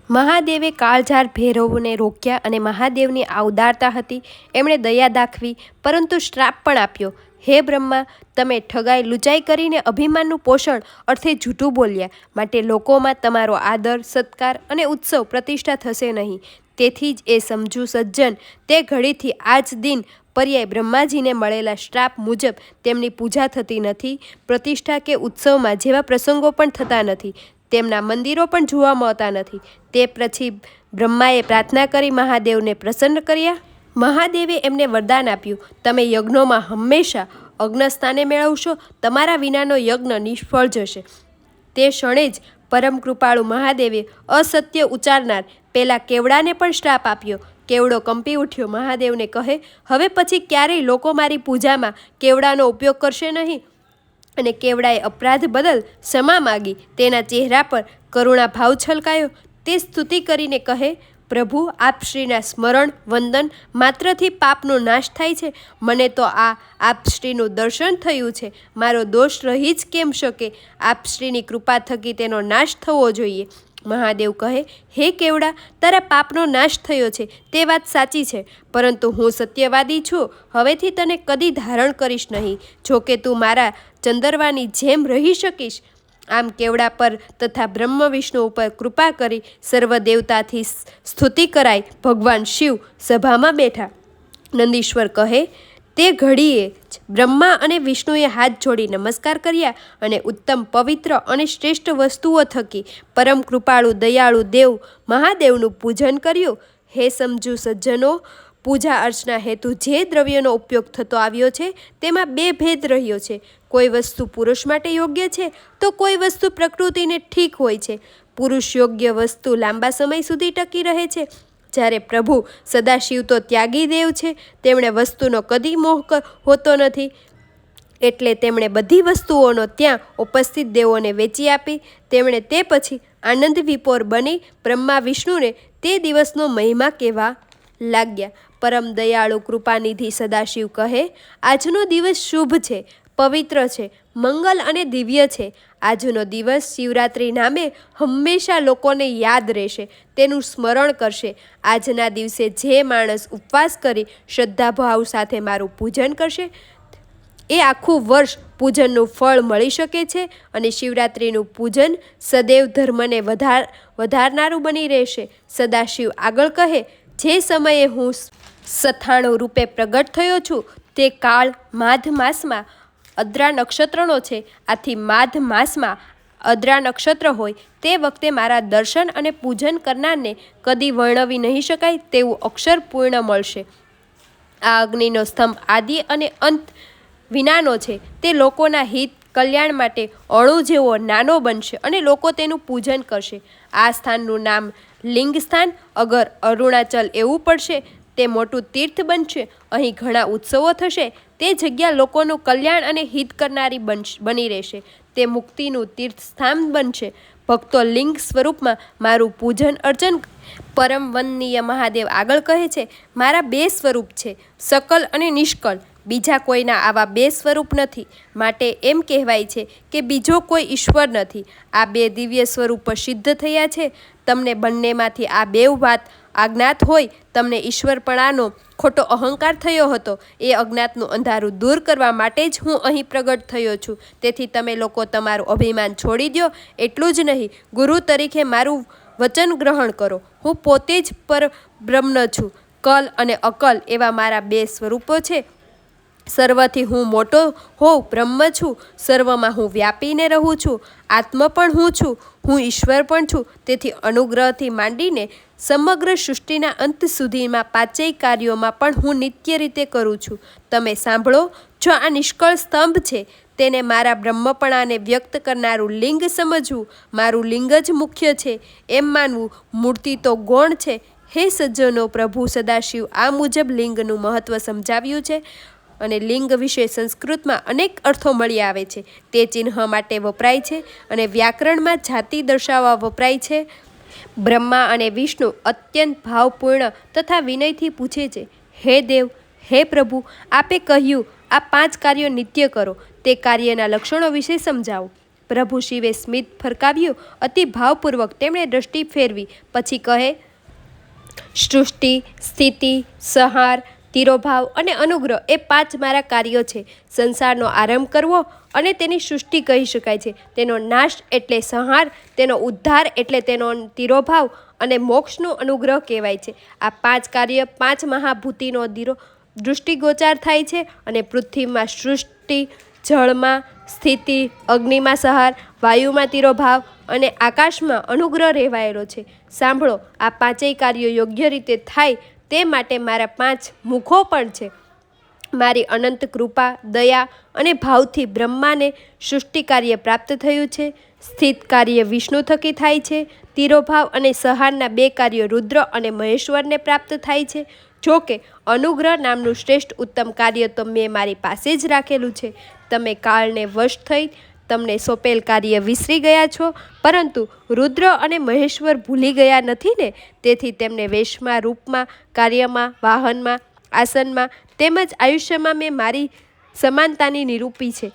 મહાદેવે કાળઝાળ ભૈરવને રોક્યા અને મહાદેવની આ ઉદારતા હતી. એમણે દયા દાખવી પરંતુ શ્રાપ પણ આપ્યો. હે બ્રહ્મા, તમે ઠગાઈ લૂંચાઈ કરીને અભિમાનનું પોષણ અર્થે જૂઠું બોલ્યા, માટે લોકોમાં તમારો આદર, સત્કાર અને ઉત્સવ પ્રતિષ્ઠા થશે નહીં. તેથી જ એ સમજુ સજ્જન તે ઘડીથી આજ દિન પર્યાય બ્રહ્માજીને મળેલા શ્રાપ મુજબ તેમની પૂજા થતી નથી, પ્રતિષ્ઠા કે ઉત્સવમાં જેવા પ્રસંગો પણ થતા નથી, તેમના મંદિરો પણ જોવા મળતા નથી. તે પછી બ્રહ્માએ પ્રાર્થના કરી મહાદેવને પ્રસન્ન કર્યા. મહાદેવે એમને વરદાન આપ્યું, તમે યજ્ઞોમાં હંમેશા અગ્નસ્થાને મેળવશો, તમારા વિનાનો યજ્ઞ નિષ્ફળ જશે. તે ક્ષણે જ પરમ કૃપાળુ મહાદેવે અસત્ય ઉચ્ચારનાર પેલા કેવડાને પણ શ્રાપ આપ્યો. કેવડો કંપી ઉઠ્યો. મહાદેવને કહે, હવે પછી ક્યારેય લોકો મારી પૂજામાં કેવડાનો ઉપયોગ કરશે નહીં. અને કેવડાએ અપરાધ બદલ ક્ષમા માગી. તેના ચહેરા પર કરુણા ભાવ છલકાયો. તે સ્તુતિ કરીને કહે, પ્રભુ, આપ શ્રીના સ્મરણ વંદન માત્રથી પાપનો નાશ થાય છે. મને તો આપ શ્રીનું દર્શન થયું છે, મારો દોષ રહી જ કેમ શકે? આપ શ્રીની કૃપા થકી તેનો નાશ થવો જોઈએ. મહાદેવ કહે, હે કેવડા, તારા પાપનો નાશ થયો છે તે વાત સાચી છે, પરંતુ હું સત્યવાદી છું. હવેથી તને કદી ધારણ કરીશ નહીં, જોકે તું મારા ચંદરવાની જેમ રહી શકીશ. આમ કેવડા પર તથા બ્રહ્મ વિષ્ણુ ઉપર કૃપા કરી સર્વ દેવતાથી સ્તુતિ કરાઈ ભગવાન શિવ સભામાં બેઠા. નંદીશ્વર કહે, તે ઘડીએ જ બ્રહ્મા અને વિષ્ણુએ હાથ જોડી નમસ્કાર કર્યા અને ઉત્તમ, પવિત્ર અને શ્રેષ્ઠ વસ્તુઓ થકી પરમ કૃપાળુ દયાળુ દેવ મહાદેવનું પૂજન કર્યું. હે સમજુ સજ્જનો, પૂજા અર્ચના હેતુ જે દ્રવ્યનો ઉપયોગ થતો આવ્યો છે તેમાં બે ભેદ રહ્યો છે. કોઈ વસ્તુ પુરુષ માટે યોગ્ય છે તો કોઈ વસ્તુ પ્રકૃતિને ઠીક હોય છે. પુરુષ યોગ્ય વસ્તુ લાંબા સમય સુધી ટકી રહે છે, જ્યારે પ્રભુ સદાશિવ તો ત્યાગી દેવ છે. તેમણે વસ્તુનો કદી મોહ હોતો નથી, એટલે તેમણે બધી વસ્તુઓનો ત્યાં ઉપસ્થિત દેવોને વેચી આપી. તેમણે તે પછી આનંદ વિપોર બની બ્રહ્મા વિષ્ણુને તે દિવસનો મહિમા કહેવા લાગ્યા. પરમ દયાળુ કૃપાનિધિ સદાશિવ કહે, આજનો દિવસ શુભ છે, પવિત્ર છે, મંગલ અને દિવ્ય છે. આજનો દિવસ શિવરાત્રિ નામે હંમેશા લોકોને યાદ રહેશે, તેનું સ્મરણ કરશે. આજના દિવસે જે માણસ ઉપવાસ કરી શ્રદ્ધાભાવ સાથે મારું પૂજન કરશે એ આખું વર્ષ પૂજનનું ફળ મળી શકે છે. અને શિવરાત્રિનું પૂજન સદૈવ ધર્મને વધારનારું બની રહેશે. સદાશિવ આગળ કહે, જે સમયે હું સથાણું રૂપે પ્રગટ થયો છું તે કાળ માધ માસમાં અદ્રા નક્ષત્રનો છે. આથી માધ માસમાં અદ્રા નક્ષત્ર હોય તે વખતે મારા દર્શન અને પૂજન કરનારને કદી વર્ણવી નહીં શકાય તેવું અક્ષર પૂર્ણ મળશે. આ અગ્નિનો સ્તંભ આદિ અને અંત વિનાનો છે. તે લોકોના હિત કલ્યાણ માટે અણુ જેવો નાનો બનશે અને લોકો તેનું પૂજન કરશે. આ સ્થાનનું નામ લિંગ સ્થાન અગર અરુણાચલ એવું પડશે. તે મોટું તીર્થ બનશે. અહીં ઘણા ઉત્સવો થશે. તે જગ્યા લોકોનું કલ્યાણ અને હિત કરનારી બની રહેશે. તે મુક્તિનું તીર્થ સ્થાન બનશે. ભક્તો લિંગ સ્વરૂપમાં મારું પૂજન અર્ચન. પરમ વંદનીય મહાદેવ આગળ કહે છે, મારા બે સ્વરૂપ છે, સકલ અને નિષ્કલ. બીજા કોઈના આવા બે સ્વરૂપ નથી, માટે એમ કહેવાય છે કે બીજો કોઈ ઈશ્વર નથી. આ બે દિવ્ય સ્વરૂપ સિદ્ધ થયા છે. તમને બંનેમાંથી આ બેવ વાત અજ્ઞાત હોય. તમને ઈશ્વરપણાનો ખોટો અહંકાર થયો હતો. એ અજ્ઞાતનું અંધારું દૂર કરવા માટે જ હું અહીં પ્રગટ થયો છું. તેથી તમે લોકો તમારું અભિમાન છોડી દો. એટલું જ નહીં, ગુરુ તરીકે મારું વચન ગ્રહણ કરો. હું પોતે જ પરબ્રહ્મ છું. કલ અને અકલ એવા મારા બે સ્વરૂપો છે. સર્વથી હું મોટો હોઉં બ્રહ્મ છું. સર્વમાં હું વ્યાપીને રહું છું. આત્મ પણ હું છું, હું ઈશ્વર પણ છું. તેથી અનુગ્રહથી માંડીને સમગ્ર સૃષ્ટિના અંત સુધીમાં પાંચેય કાર્યોમાં પણ હું નિત્ય રીતે કરું છું. તમે સાંભળો, જો આ નિષ્કળ સ્તંભ છે તેને મારા બ્રહ્મપણાને વ્યક્ત કરનારું લિંગ સમજવું. મારું લિંગ જ મુખ્ય છે એમ માનવું. મૂર્તિ તો ગૌણ છે. હે સજ્જનો, પ્રભુ સદાશિવ આ મુજબ લિંગનું મહત્વ સમજાવ્યું છે. અને લિંગ વિશે સંસ્કૃતમાં અનેક અર્થો મળી આવે છે. તે ચિહ્ન માટે વપરાય છે અને વ્યાકરણમાં જાતિ દર્શાવવા વપરાય છે. બ્રહ્મા અને વિષ્ણુ અત્યંત ભાવપૂર્ણ તથા વિનયથી પૂછે છે, હે દેવ, હે પ્રભુ, આપે કહ્યું આ 5 કાર્યો નિત્ય કરો. તે કાર્યના લક્ષણો વિશે સમજાવો. પ્રભુ શિવે સ્મિત ફરકાવ્યું. અતિ ભાવપૂર્વક તેમણે દ્રષ્ટિ ફેરવી. પછી કહે, સૃષ્ટિ, સ્થિતિ, સંહાર તિરોભાવ અને અનુગ્રહ એ 5 મારા કાર્યો છે. સંસારનો આરંભ કરવો અને તેની સૃષ્ટિ કહી શકાય છે. તેનો નાશ એટલે સંહાર, તેનો ઉદ્ધાર એટલે તેનો તિરોભાવ અને મોક્ષનું અનુગ્રહ કહેવાય છે. આ 5 કાર્ય 5 મહાભૂતિનો દૃષ્ટિગોચાર થાય છે અને પૃથ્વીમાં સૃષ્ટિ, જળમાં સ્થિતિ, અગ્નિમાં સંહાર, વાયુમાં તિરોભાવ અને આકાશમાં અનુગ્રહ રહેવાયેલો છે. સાંભળો, આ 5 કાર્યો યોગ્ય રીતે થાય તે માટે મારા 5 મુખો પણ છે. મારી અનંત કૃપા, દયા અને ભાવથી બ્રહ્માને સૃષ્ટિ કાર્ય પ્રાપ્ત થયું છે. સ્થિત કાર્ય વિષ્ણુ થકી થાય છે. તિરોભાવ અને સંહારના 2 કાર્યો રુદ્ર અને મહેશ્વરને પ્રાપ્ત થાય છે. જો કે અનુગ્રહ નામનું શ્રેષ્ઠ ઉત્તમ કાર્ય તો મેં મારી પાસે જ રાખેલું છે. તમે કાળને વશ થઈ તમને સોંપેલ કાર્ય વિસરી ગયા છો, પરંતુ રુદ્ર અને મહેશ્વર ભૂલી ગયા નથી ને? તેથી તેમને વેશમાં, રૂપમાં, કાર્યમાં, વાહનમાં, આસનમાં તેમજ આયુષ્યમાં મેં મારી સમાનતાની નિરૂપી છે.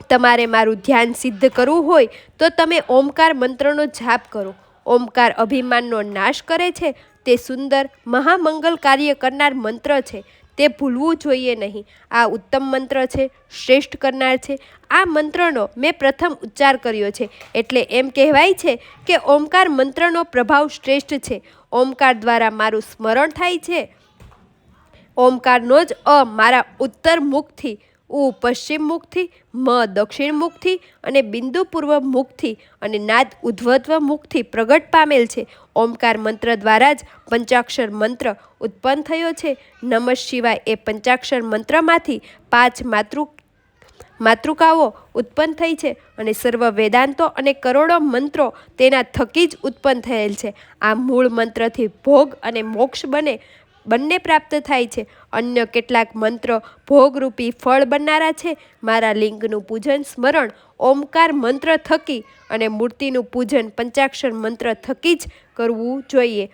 તમારે મારું ધ્યાન સિદ્ધ કરવું હોય તો તમે ઓમકાર મંત્રનો જાપ કરો. ઓમકાર અભિમાનનો નાશ કરે છે. તે સુંદર મહામંગલ કાર્ય કરનાર મંત્ર છે. તે ભૂલવું જોઈએ નહીં. આ ઉત્તમ મંત્ર છે, શ્રેષ્ઠ કરનાર છે. આ મંત્રનો મેં પ્રથમ ઉચ્ચાર કર્યો છે, એટલે એમ કહેવાય છે કે ઓમકાર મંત્રનો પ્રભાવ શ્રેષ્ઠ છે. ઓમકાર દ્વારા મારું સ્મરણ થાય છે. ઓમકારનો જ અ મારા ઉત્તર મુખથી, ઉ પશ્ચિમ મુખથી, મ દક્ષિણ મુખથી અને બિંદુ પૂર્વ મુખથી અને નાદ ઉદ્ધત્વ મુખથી પ્રગટ પામેલ છે. ઓમકાર મંત્ર દ્વારા જ પંચાક્ષર મંત્ર ઉત્પન્ન થયો છે. નમઃ શિવાય એ પંચાક્ષર મંત્રમાંથી 5 માતૃકાઓ ઉત્પન્ન થઈ છે અને સર્વ વેદાંતો અને કરોડો મંત્રો તેના થકી જ ઉત્પન્ન થયેલ છે. આ મૂળ મંત્રથી ભોગ અને મોક્ષ બંને પ્રાપ્ત થાય છે. અન્ય કેટલાક મંત્ર ભોગરૂપી ફળ બનનારા છે. મારા લિંગનું પૂજન સ્મરણ ઓમકાર મંત્ર થકી અને મૂર્તિનું પૂજન પંચાક્ષર મંત્ર થકી જ કરવું જોઈએ.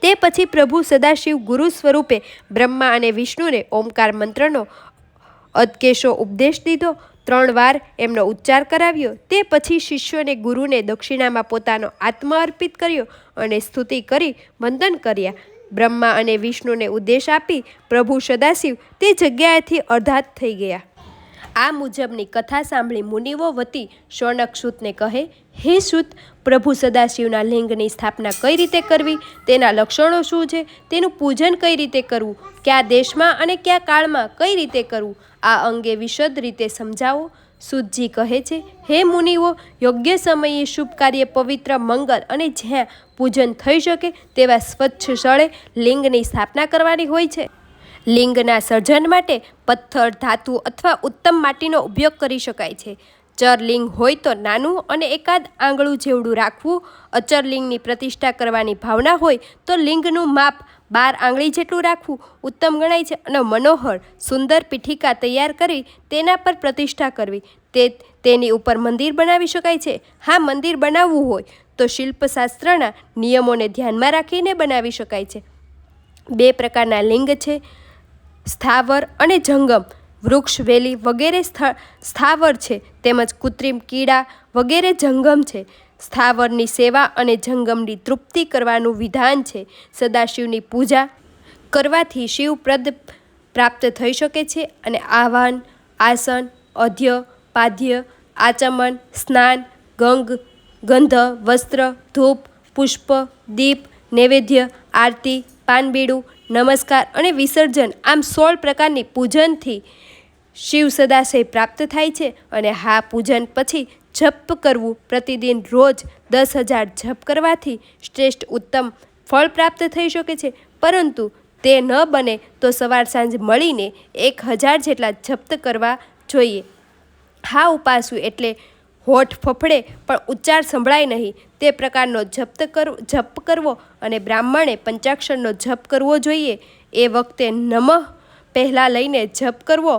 તે પછી પ્રભુ સદાશિવ ગુરુ સ્વરૂપે બ્રહ્મા અને વિષ્ણુને ઓમકાર મંત્રનો અદકેશો ઉપદેશ દીધો. 3 વાર એમનો ઉચ્ચાર કરાવ્યો. તે પછી શિષ્યોને ગુરુને દક્ષિણામાં પોતાનો આત્મા અર્પિત કર્યો અને સ્તુતિ કરી વંદન કર્યા. બ્રહ્મા અને વિષ્ણુને ઉદ્દેશ આપી પ્રભુ સદાશિવ તે જગ્યાએથી અર્ધાત થઈ ગયા. આ મુજબની કથા સાંભળી મુનિઓ વતી શૌનક સૂતને કહે, હે સૂત, પ્રભુ સદાશિવના લિંગની સ્થાપના કઈ રીતે કરવી, તેના લક્ષણો શું છે, તેનું પૂજન કઈ રીતે કરવું, કયા દેશમાં અને કયા કાળમાં કઈ રીતે કરવું, આ અંગે વિશદ રીતે સમજાવો. સૂતજી કહે છે, હે મુનિઓ, યોગ્ય સમયે શુભ કાર્ય, પવિત્ર, મંગલ અને જ્યાં પૂજન થઈ શકે તેવા સ્વચ્છ સ્થળે લિંગની સ્થાપના કરવાની હોય છે. લિંગના સર્જન માટે પથ્થર, ધાતુ અથવા ઉત્તમ માટીનો ઉપયોગ કરી શકાય છે. ચરલિંગ હોય તો નાનું અને એકાદ આંગળું જેવડું રાખવું. અચરલિંગની પ્રતિષ્ઠા કરવાની ભાવના હોય તો લિંગનું માપ 12 આંગળી જેટલું રાખવું ઉત્તમ ગણાય છે. અને મનોહર સુંદર પીઠિકા તૈયાર કરી તેના પર પ્રતિષ્ઠા કરવી. તેની ઉપર મંદિર બનાવી શકાય છે. હા, મંદિર બનાવવું હોય તો શિલ્પશાસ્ત્રના નિયમોને ધ્યાનમાં રાખીને બનાવી શકાય છે. 2 પ્રકારના લિંગ છે, સ્થાવર અને જંગમ. વૃક્ષ, વેલી વગેરે સ્થાવર છે, તેમજ કૃત્રિમ કીડા વગેરે જંગમ છે. સ્થાવરની સેવા અને જંગમની તૃપ્તિ કરવાનું વિધાન છે. સદાશિવની પૂજા કરવાથી શિવપ્રદ પ્રાપ્ત થઈ શકે છે. અને આહવાન, આસન, અધ્ય, પાધ્ય, આચમન, સ્નાન, ગંધ, વસ્ત્ર, ધૂપ, પુષ્પ, દીપ, નૈવેદ્ય, આરતી, પાનબીડું, નમસ્કાર અને વિસર્જન, આમ 16 પ્રકારની પૂજનથી શિવ સદાશય પ્રાપ્ત થાય છે. અને હા, પૂજન પછી જપ કરવું. પ્રતિદિન રોજ 10,000 જપ કરવાથી શ્રેષ્ઠ ઉત્તમ ફળ પ્રાપ્ત થઈ શકે છે. પરંતુ તે ન બને તો સવાર સાંજ મળીને 1,000 જેટલા જપ કરવા જોઈએ. હા, ઉપાસુ એટલે હોઠ ફફડે પણ ઉચ્ચાર સંભળાય નહીં તે પ્રકારનો જપ કરવો અને બ્રાહ્મણે પંચાક્ષરનો જપ કરવો જોઈએ. એ વખતે નમઃ પહેલાં લઈને જપ કરવો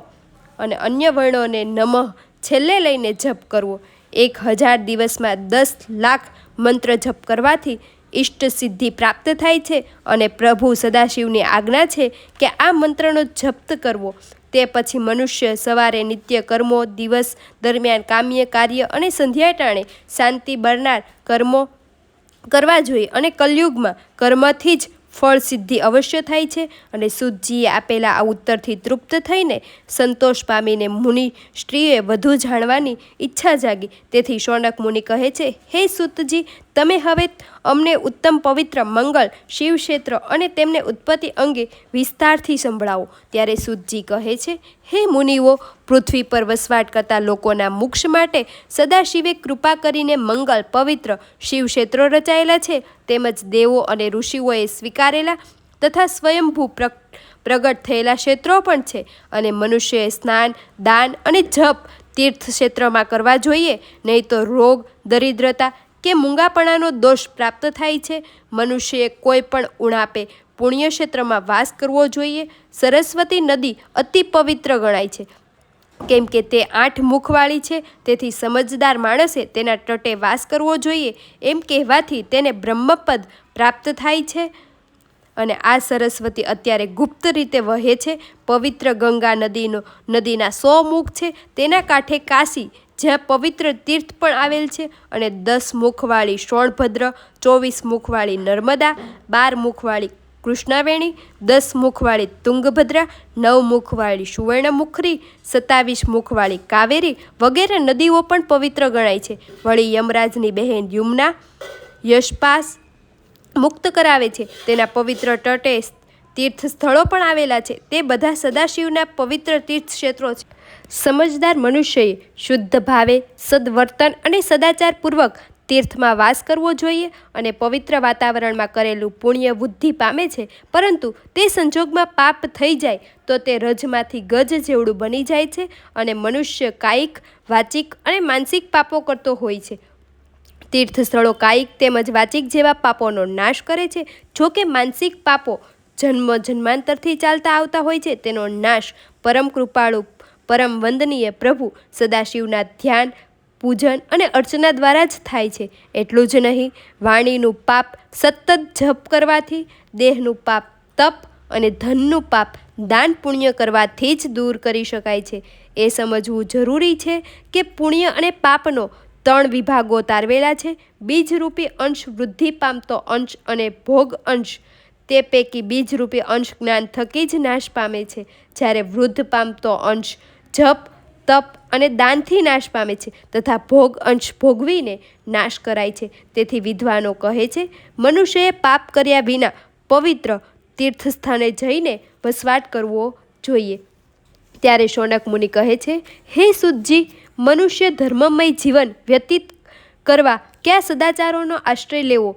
અને અન્ય વર્ણોને નમઃ છેલ્લે લઈને જપ કરવો. 1,000 દિવસમાં 10 લાખ મંત્ર જપ કરવાથી ઇષ્ટ સિદ્ધિ પ્રાપ્ત થાય છે. અને પ્રભુ સદાશિવની આજ્ઞા છે કે આ મંત્રનો જપ કરવો. તે પછી મનુષ્ય સવારે નિત્ય કર્મો, દિવસ દરમિયાન કામ્ય કાર્ય અને સંધ્યા ટાણે શાંતિ બરનાર કર્મો કરવા જોઈએ. અને કલયુગમાં કર્મથી જ ફળ સિદ્ધિ અવશ્ય થાય છે. અને સૂતજીએ આપેલા આ ઉત્તરથી તૃપ્ત થઈને સંતોષ પામીને મુનિ સ્ત્રીએ વધુ જાણવાની ઈચ્છા જાગી. તેથી શૌનક મુનિ કહે છે, હે સૂતજી, તમે હવે અમને ઉત્તમ પવિત્ર મંગળ શિવક્ષેત્ર અને તેમને ઉત્પત્તિ અંગે વિસ્તારથી સંભળાવો. ત્યારે સૂતજી કહે છે, હે મુનિઓ, પૃથ્વી પર વસવાટ કરતા લોકોના મોક્ષ માટે સદાશિવે કૃપા કરીને મંગળ પવિત્ર શિવક્ષેત્રો રચાયેલા છે. તેમજ દેવો અને ઋષિઓએ સ્વીકારેલા તથા સ્વયંભૂ પ્રગટ થયેલા ક્ષેત્રો પણ છે. અને મનુષ્યએ સ્નાન, દાન અને જપ તીર્થ ક્ષેત્રમાં કરવા જોઈએ, નહીં તો રોગ, દરિદ્રતા કે મૂંગાપણાનો દોષ પ્રાપ્ત થાય છે. મનુષ્યએ કોઈ પણ ઉણાપે પુણ્યક્ષેત્રમાં વાસ કરવો જોઈએ. સરસ્વતી નદી અતિ પવિત્ર ગણાય છે, કેમ કે તે 8 મુખવાળી છે. તેથી સમજદાર માણસે તેના તટે વાસ કરવો જોઈએ. એમ કહેવાથી તેને બ્રહ્મપદ પ્રાપ્ત થાય છે. અને આ સરસ્વતી અત્યારે ગુપ્ત રીતે વહે છે. પવિત્ર ગંગા નદીના 100 મુખ છે. તેના કાંઠે કાશી, જ્યાં પવિત્ર તીર્થ પણ આવેલ છે. અને 10 મુખવાળી સોણભદ્ર, 24 મુખવાળી નર્મદા, 12 મુખવાળી કૃષ્ણાવેણી, 10 મુખવાળી તુંગભદ્રા, 9 મુખવાળી સુવર્ણમુખરી, 27 મુખવાળી કાવેરી વગેરે નદીઓ પણ પવિત્ર ગણાય છે. વળી યમરાજની બહેન યમુના યશપાસ મુક્ત કરાવે છે. તેના પવિત્ર તટે તીર્થ સ્થળો પણ આવેલા છે. તે બધા સદાશિવના પવિત્ર તીર્થ ક્ષેત્રો છે. સમજદાર મનુષ્યએ શુદ્ધ ભાવે, સદવર્તન અને સદાચારપૂર્વક તીર્થમાં વાસ કરવો જોઈએ. અને પવિત્ર વાતાવરણમાં કરેલું પુણ્ય વૃદ્ધિ પામે છે. પરંતુ તે સંજોગમાં પાપ થઈ જાય તો તે રજમાંથી ગજ જેવડું બની જાય છે. અને મનુષ્ય કાયિક, વાચિક અને માનસિક પાપો કરતો હોય છે. તીર્થ સ્થળો કાયિક તેમજ વાચિક જેવા પાપોનો નાશ કરે છે. જો કે માનસિક પાપો જન્માંતરથી ચાલતા આવતા હોય છે, તેનો નાશ પરમ કૃપાળુ, પરમ વંદનીય પ્રભુ સદાશિવના ધ્યાન, પૂજન અને અર્ચના દ્વારા જ થાય છે. એટલું જ નહીં, વાણીનું પાપ સતત જપ કરવાથી, દેહનું પાપ તપ અને ધનનું પાપ દાન પુણ્ય કરવાથી જ દૂર કરી શકાય છે. એ સમજવું જરૂરી છે કે પુણ્ય અને પાપનો 3 વિભાગો તારવેલા છે. બીજરૂપી અંશ વૃદ્ધિ પામતો અંશ અને ભોગ અંશ. તે પૈકી બીજરૂપી અંશ જ્ઞાન થકી જ નાશ પામે છે, જ્યારે વૃદ્ધ પામતો અંશ જપ, તપ અને દાનથી નાશ પામે છે તથા ભોગ અંશ ભોગવીને નાશ કરાય છે. તેથી વિદ્વાનો કહે છે, મનુષ્યએ પાપ કર્યા વિના પવિત્ર તીર્થસ્થાને જઈને વસવાટ કરવો જોઈએ. ત્યારે શૌનક મુનિ કહે છે, હે સૂતજી, મનુષ્ય ધર્મમય જીવન વ્યતીત કરવા કયા સદાચારોનો આશ્રય લેવો,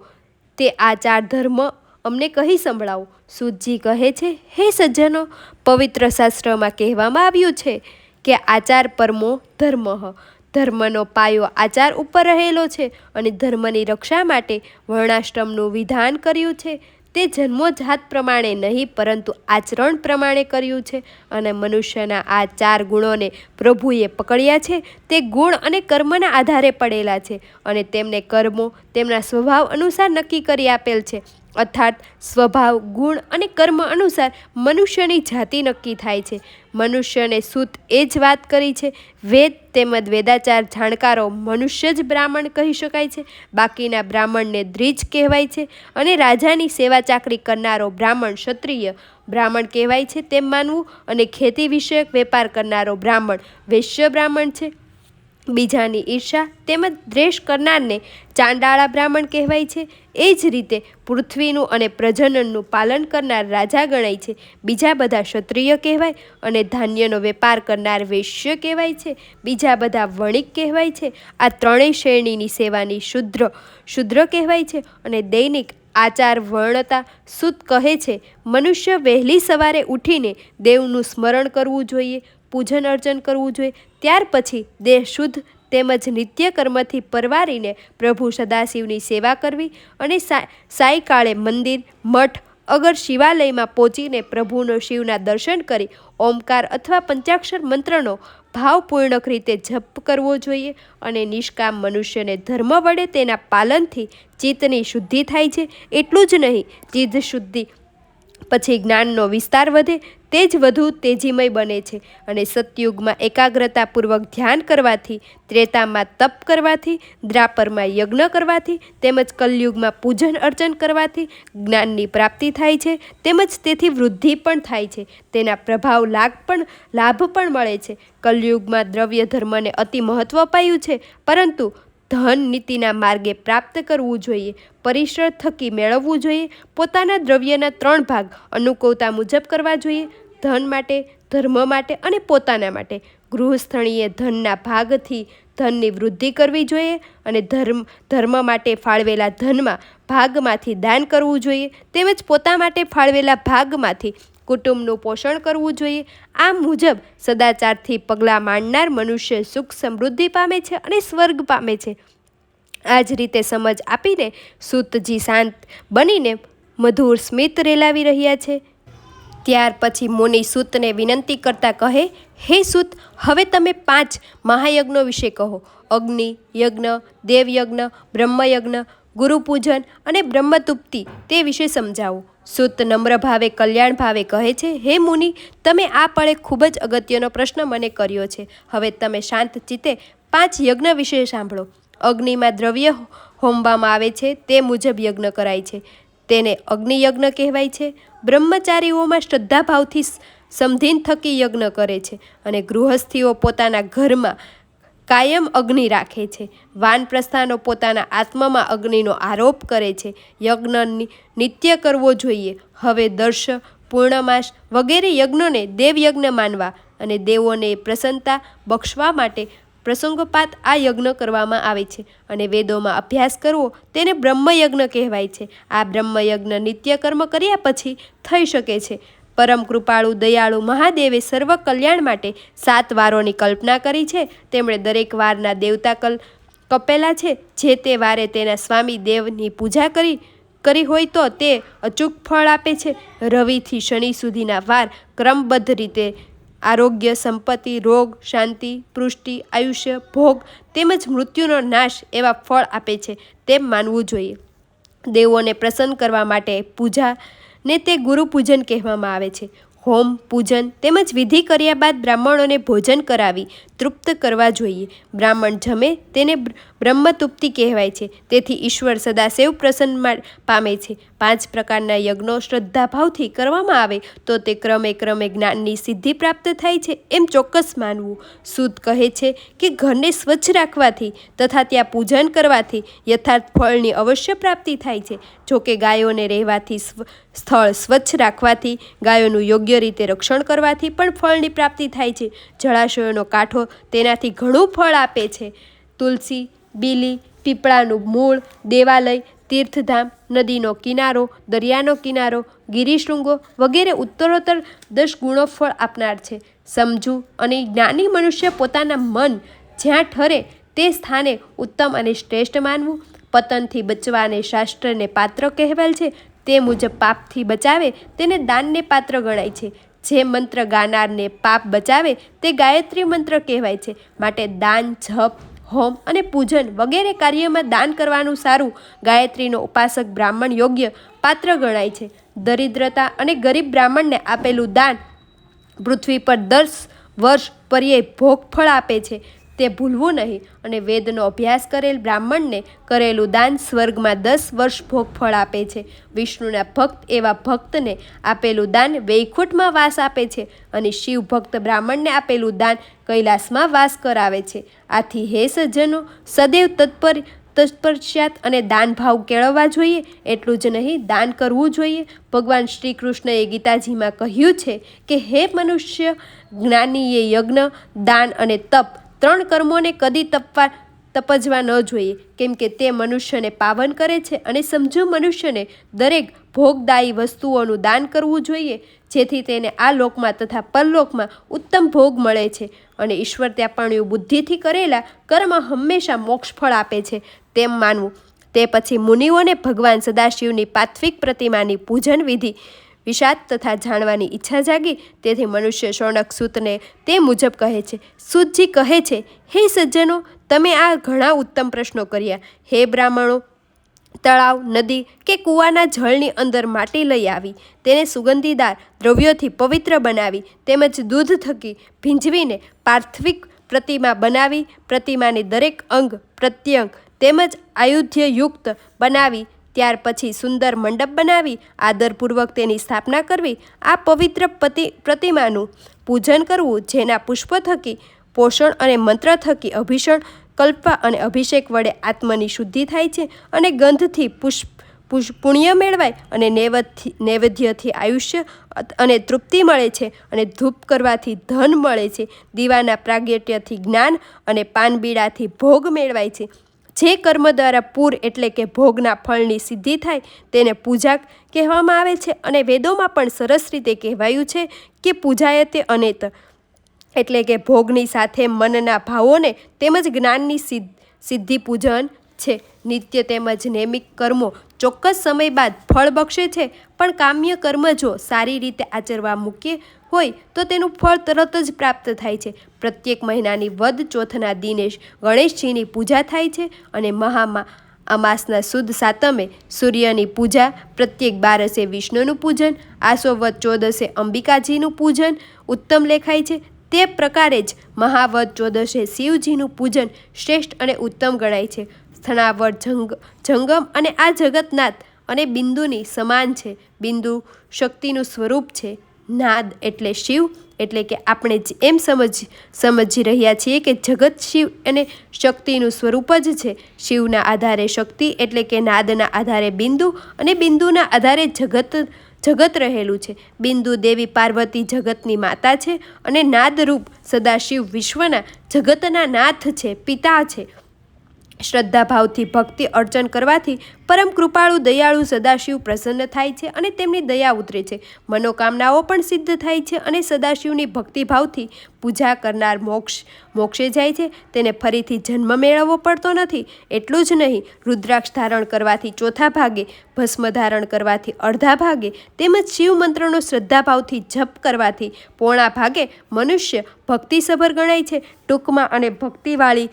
તે આ 4 ધર્મ અમને કહી સંભળાવો. સૂતજી કહે છે, હે સજ્જનો, પવિત્ર શાસ્ત્રમાં કહેવામાં આવ્યું છે કે આચાર પરમો ધર્મ. ધર્મનો પાયો આચાર ઉપર રહેલો છે. અને ધર્મની રક્ષા માટે વર્ણાશ્રમનું વિધાન કર્યું છે. તે જન્મોજાત પ્રમાણે નહીં, પરંતુ આચરણ પ્રમાણે કર્યું છે. અને મનુષ્યના આ 4 ગુણોને પ્રભુએ પકડ્યા છે. તે ગુણ અને કર્મના આધારે પડેલા છે. અને તેમને કર્મો તેમના સ્વભાવ અનુસાર નક્કી કરી આપેલ છે. અર્થાત સ્વભાવ, ગુણ અને કર્મ અનુસાર મનુષ્યની જાતિ નક્કી થાય છે. મનુષ્યને સૂત એ જ વાત કરી છે. વેદ તેમજ વેદાચાર જાણકારો મનુષ્ય જ બ્રાહ્મણ કહી શકાય છે. બાકીના બ્રાહ્મણને દ્વિજ કહેવાય છે. અને રાજાની સેવા ચાકરી કરનારો બ્રાહ્મણ ક્ષત્રિય બ્રાહ્મણ કહેવાય છે તેમ માનવું. અને ખેતી વિષયક વેપાર કરનારો બ્રાહ્મણ વૈશ્ય બ્રાહ્મણ છે. બીજાની ઈર્ષા તેમજ દ્વેષ કરનારને ચાંડાળા બ્રાહ્મણ કહેવાય છે. એ જ રીતે પૃથ્વીનું અને પ્રજનનનું પાલન કરનાર રાજા ગણાય છે. બીજા બધા ક્ષત્રિય કહેવાય. અને ધાન્યનો વેપાર કરનાર વૈશ્ય કહેવાય છે. બીજા બધા વણિક કહેવાય છે. આ 3 શ્રેણીની સેવાની શુદ્ર કહેવાય છે. અને દૈનિક આચાર વર્ણતા સૂત કહે છે, મનુષ્ય વહેલી સવારે ઉઠીને દેવનું સ્મરણ કરવું જોઈએ, પૂજન અર્ચન કરવું જોઈએ. ત્યાર પછી દેહ શુદ્ધ તેમજ નિત્ય કર્મથી પરવારીને પ્રભુ સદાશિવની સેવા કરવી. અને સાયકાળે મંદિર, મઠ અગર શિવાલયમાં પહોંચીને પ્રભુનો શિવના દર્શન કરી ઓમકાર અથવા પંચાક્ષર મંત્રનો ભાવપૂર્ણક રીતે જપ કરવો જોઈએ. અને નિષ્કામ મનુષ્યને ધર્મ વડે તેના પાલનથી ચિત્તની શુદ્ધિ થાય છે. એટલું જ નહીં, ચિત્ત શુદ્ધિ પછી જ્ઞાનનો વિસ્તાર વધે, તે જ વધુ તેજીમય બને છે. અને સતયુગમાં એકાગ્રતાપૂર્વક ધ્યાન કરવાથી, ત્રેતામાં તપ કરવાથી, દ્વાપરમાં યજ્ઞ કરવાથી તેમજ કલયુગમાં પૂજન અર્ચન કરવાથી જ્ઞાનની પ્રાપ્તિ થાય છે. તેમજ તેથી વૃદ્ધિ પણ થાય છે. તેના પ્રભાવ લાભ પણ મળે છે. કલયુગમાં દ્રવ્ય ધર્મને અતિ મહત્વ અપાયું છે, પરંતુ ધન નીતિના માર્ગે પ્રાપ્ત કરવું જોઈએ, પરિશ્રમ થકી મેળવવું જોઈએ. પોતાના દ્રવ્યના 3 ભાગ અનુકૂળતા મુજબ કરવા જોઈએ: ધન માટે, ધર્મ માટે અને પોતાના માટે. ગૃહસ્થણીએ ધનના ભાગથી ધનની વૃદ્ધિ કરવી જોઈએ અને ધર્મ માટે ફાળવેલા ધનમાં ભાગમાંથી દાન કરવું જોઈએ. તેમજ પોતા માટે ફાળવેલા ભાગમાંથી કુટુંબનું પોષણ કરવું જોઈએ. આ મુજબ સદાચારથી પગલાં માંડનાર મનુષ્ય સુખ સમૃદ્ધિ પામે છે અને સ્વર્ગ પામે છે. આ જ રીતે સમજ આપીને સૂતજી શાંત બનીને મધુર સ્મિત રેલાવી રહ્યા છે. ત્યાર પછી મુનિ સૂતને વિનંતી કરતા કહે, હે સૂત, હવે તમે 5 મહાયજ્ઞો વિશે કહો. અગ્નિ યજ્ઞ, દેવયજ્ઞ, બ્રહ્મયજ્ઞ, ગુરુપૂજન અને બ્રહ્મતુપ્તિ તે વિશે સમજાવો. સૂત નમ્ર ભાવે, કલ્યાણ ભાવે કહે છે, હે મુનિ, તમે આ પળે ખૂબ જ અગત્યનો પ્રશ્ન મને કર્યો છે. હવે તમે શાંત ચિત્તે 5 યજ્ઞ વિશે સાંભળો. અગ્નિમાં દ્રવ્ય હોમવામાં આવે છે, તે મુજબ યજ્ઞ કરાય છે, તેને અગ્નિયજ્ઞ કહેવાય છે. બ્રહ્મચારીઓમાં શ્રદ્ધાભાવથી સમધીન થકી યજ્ઞ કરે છે અને ગૃહસ્થીઓ પોતાના ઘરમાં કાયમ અગ્નિ રાખે છે. વાનપ્રસ્થાનો પોતાના આત્મામાં અગ્નિનો આરોપ કરે છે. યજ્ઞ નિત્ય કરવો જોઈએ. હવે દર્શ, પૂર્ણમાસ વગેરે યજ્ઞોને દેવયજ્ઞ માનવા અને દેવોને પ્રસન્નતા બક્ષવા માટે પ્રસંગોપાત આ યજ્ઞ કરવામાં આવે છે. અને વેદોમાં અભ્યાસ કરવો તેને બ્રહ્મયજ્ઞ કહેવાય છે. આ બ્રહ્મયજ્ઞ નિત્ય કર્મ કર્યા પછી થઈ શકે છે. પરમ કૃપાળુ દયાળુ મહાદેવે સર્વ કલ્યાણ માટે 7 વારોની કલ્પના કરી છે. તેમણે દરેક વારના દેવતા કપેલા છે. જે તે વારે તેના સ્વામી દેવની પૂજા કરી હોય તો તે અચૂક ફળ આપે છે. રવિથી શનિ સુધીના વાર ક્રમબદ્ધ રીતે આરોગ્ય, સંપત્તિ, રોગ, શાંતિ, પુષ્ટિ, આયુષ્ય, ભોગ તેમજ મૃત્યુનો નાશ એવા ફળ આપે છે તેમ માનવું જોઈએ. દેવોને પ્રસન્ન કરવા માટે પૂજાને તે ગુરુપૂજન કહેવામાં આવે છે. હોમ, પૂજન તેમજ વિધિ કર્યા બાદ બ્રાહ્મણોને ભોજન કરાવી તૃપ્ત કરવા જોઈએ. બ્રાહ્મણ જમે તેને બ્રહ્મતુપ્તિ કહેવાય છે. તેથી ઈશ્વર સદાશિવ પ્રસન્ન પામે છે. 5 પ્રકારના યજ્ઞો શ્રદ્ધાભાવથી કરવામાં આવે તો તે ક્રમે જ્ઞાનની સિદ્ધિ પ્રાપ્ત થાય છે એમ ચોક્કસ માનવું. સૂત કહે છે કે ઘરને સ્વચ્છ રાખવાથી તથા ત્યાં પૂજન કરવાથી યથાર્થ ફળની અવશ્ય પ્રાપ્તિ થાય છે. જોકે ગાયોને રહેવાથી સ્થળ સ્વચ્છ રાખવાથી, ગાયોનું યોગ્ય રીતે રક્ષણ કરવાથી પણ ફળની પ્રાપ્તિ થાય છે. જળાશયોનો કાંઠો તેનાથી ઘણું ફળ આપે છે. તુલસી, બીલી, પીપળાનું મૂળ, દેવાલય, તીર્થધામ, નદીનો કિનારો, દરિયાનો કિનારો, ગિરિશૃંગો વગેરે ઉત્તરોત્તર 10 ગુણો ફળ આપનાર છે. સમજુ અને જ્ઞાની મનુષ્ય પોતાના મન જ્યાં ઠરે તે સ્થાને ઉત્તમ અને શ્રેષ્ઠ માનવું. પતનથી બચવાને શાસ્ત્રને પાત્ર કહેવાય છે. તે મુજબ પાપથી બચાવે તેને દાનને પાત્ર ગણાય છે. જે મંત્ર ગાનારને પાપ બચાવે તે ગાયત્રી મંત્ર કહેવાય છે. માટે દાન, જપ, હોમ અને પૂજન વગેરે કાર્યમાં દાન કરવાનું સારું. ગાયત્રીનો ઉપાસક બ્રાહ્મણ યોગ્ય પાત્ર ગણાય છે. દરિદ્રતા અને ગરીબ બ્રાહ્મણને આપેલું દાન પૃથ્વી પર 10 વર્ષ પર્યે ભોગફળ આપે છે, તે ભૂલવું નહીં. અને વેદનો અભ્યાસ કરેલ બ્રાહ્મણને કરેલું દાન સ્વર્ગમાં 10 વર્ષ ભોગફળ આપે છે. વિષ્ણુના ભક્ત એવા ભક્તને આપેલું દાન વૈકુંઠમાં વાસ આપે છે અને શિવ ભક્ત બ્રાહ્મણને આપેલું દાન કૈલાસમાં વાસ કરાવે છે. આથી હે સજ્જનો, સદૈવ તત્પશ્ચાત અને દાન ભાવ કેળવવા જોઈએ. એટલું જ નહીં, દાન કરવું જોઈએ. ભગવાન શ્રી કૃષ્ણએ ગીતાજીમાં કહ્યું છે કે હે મનુષ્ય, જ્ઞાનીએ યજ્ઞ, દાન અને તપ 3 કર્મોને કદી તપજવા ન જોઈએ, કેમ કે તે મનુષ્યને પાવન કરે છે. અને સમજુ મનુષ્યને દરેક ભોગદાયી વસ્તુઓનું દાન કરવું જોઈએ, જેથી તેને આ લોકમાં તથા પરલોકમાં ઉત્તમ ભોગ મળે છે. અને ઈશ્વર ત્યાપણ્યું બુદ્ધિથી કરેલા કર્મ હંમેશા મોક્ષફળ આપે છે તેમ માનવું. તે પછી મુનિઓને ભગવાન સદાશિવની પાત્વિક પ્રતિમાની પૂજન વિધિ વિષાદ તથા જાણવાની ઈચ્છા જાગી. તેથી મનુષ્ય શૌનક સૂતને તે મુજબ કહે છે. સૂતજી કહે છે, હે સજ્જનો, તમે આ ઘણા ઉત્તમ પ્રશ્નો કર્યા. હે બ્રાહ્મણો, તળાવ, નદી કે કૂવાના જળની અંદર માટી લઈ આવી તેને સુગંધીદાર દ્રવ્યોથી પવિત્ર બનાવી તેમજ દૂધ થકી ભીંજવીને પાર્થિવ પ્રતિમા બનાવી પ્રતિમાની દરેક અંગ પ્રત્યંગ તેમજ આયુધ્યયુક્ત બનાવી ત્યાર પછી સુંદર મંડપ બનાવી આદરપૂર્વક તેની સ્થાપના કરવી. આ પવિત્ર પ્રતિમાનું પૂજન કરવું, જેના પુષ્પ થકી પોષણ અને મંત્ર થકી અભિષણ કલ્પ અને અભિષેક વડે આત્મની શુદ્ધિ થાય છે અને ગંધથી પુણ્ય મેળવાય અને નૈવેદ્યથી આયુષ્ય અને તૃપ્તિ મળે છે અને ધૂપ કરવાથી ધન મળે છે. દીવાના પ્રાગટ્યથી જ્ઞાન અને પાનબીડાથી ભોગ મેળવાય છે. જે કર્મ દ્વારા પૂર એટલે કે ભોગના ફળની સિદ્ધિ થાય તેને પૂજા કહેવામાં આવે છે અને વેદોમાં પણ સરસ રીતે કહેવાયું છે કે પૂજાયતે અનેત એટલે કે ભોગની સાથે મનના ભાવોને તેમજ જ્ઞાનની સિદ્ધિ પૂજન છે. નિત્ય તેમજ નૈમિક કર્મો ચોક્કસ સમય બાદ ફળ બક્ષે છે, પણ કામ્ય કર્મ જો સારી રીતે આચરવા મૂકીએ હોય તો તેનું ફળ તરત જ પ્રાપ્ત થાય છે. પ્રત્યેક મહિનાની વદ ચોથના દિને ગણેશજીની પૂજા થાય છે અને અમાસના સુદ સાતમે સૂર્યની પૂજા, પ્રત્યેક બારસે વિષ્ણુનું પૂજન, આસો વદ 14 અંબિકાજીનું પૂજન ઉત્તમ લેખાય છે. તે પ્રકારે જ મહાવદ 14 શિવજીનું પૂજન શ્રેષ્ઠ અને ઉત્તમ ગણાય છે. સ્થણાવર જંગમ અને આ જગતનાથ અને બિંદુની સમાન છે. બિંદુ શક્તિનું સ્વરૂપ છે. નાદ એટલે શિવ એટલે કે આપણે એમ સમજી રહ્યા છીએ કે જગત શિવ અને શક્તિનું સ્વરૂપ જ છે. શિવના આધારે શક્તિ એટલે કે નાદના આધારે બિંદુ અને બિંદુના આધારે જગત રહેલું છે. બિંદુ દેવી પાર્વતી જગતની માતા છે અને નાદરૂપ સદાશિવ વિશ્વના જગતના નાથ છે, પિતા છે. શ્રદ્ધાભાવથી ભક્તિ અર્ચન કરવાથી પરમ કૃપાળુ દયાળુ સદાશિવ પ્રસન્ન થાય છે અને તેમની દયા ઉતરે છે. મનોકામનાઓ પણ સિદ્ધ થાય છે અને સદાશિવની ભક્તિભાવથી પૂજા કરનાર મોક્ષે જાય છે. તેને ફરીથી જન્મ મેળવવો પડતો નથી. એટલું જ નહીં, રુદ્રાક્ષ ધારણ કરવાથી ચોથા ભાગે, ભસ્મ ધારણ કરવાથી અડધા ભાગે તેમજ શિવ મંત્રનો શ્રદ્ધાભાવથી જપ કરવાથી પોણા ભાગે મનુષ્ય ભક્તિસભર ગણાય છે. ટૂંકમાં અને ભક્તિવાળી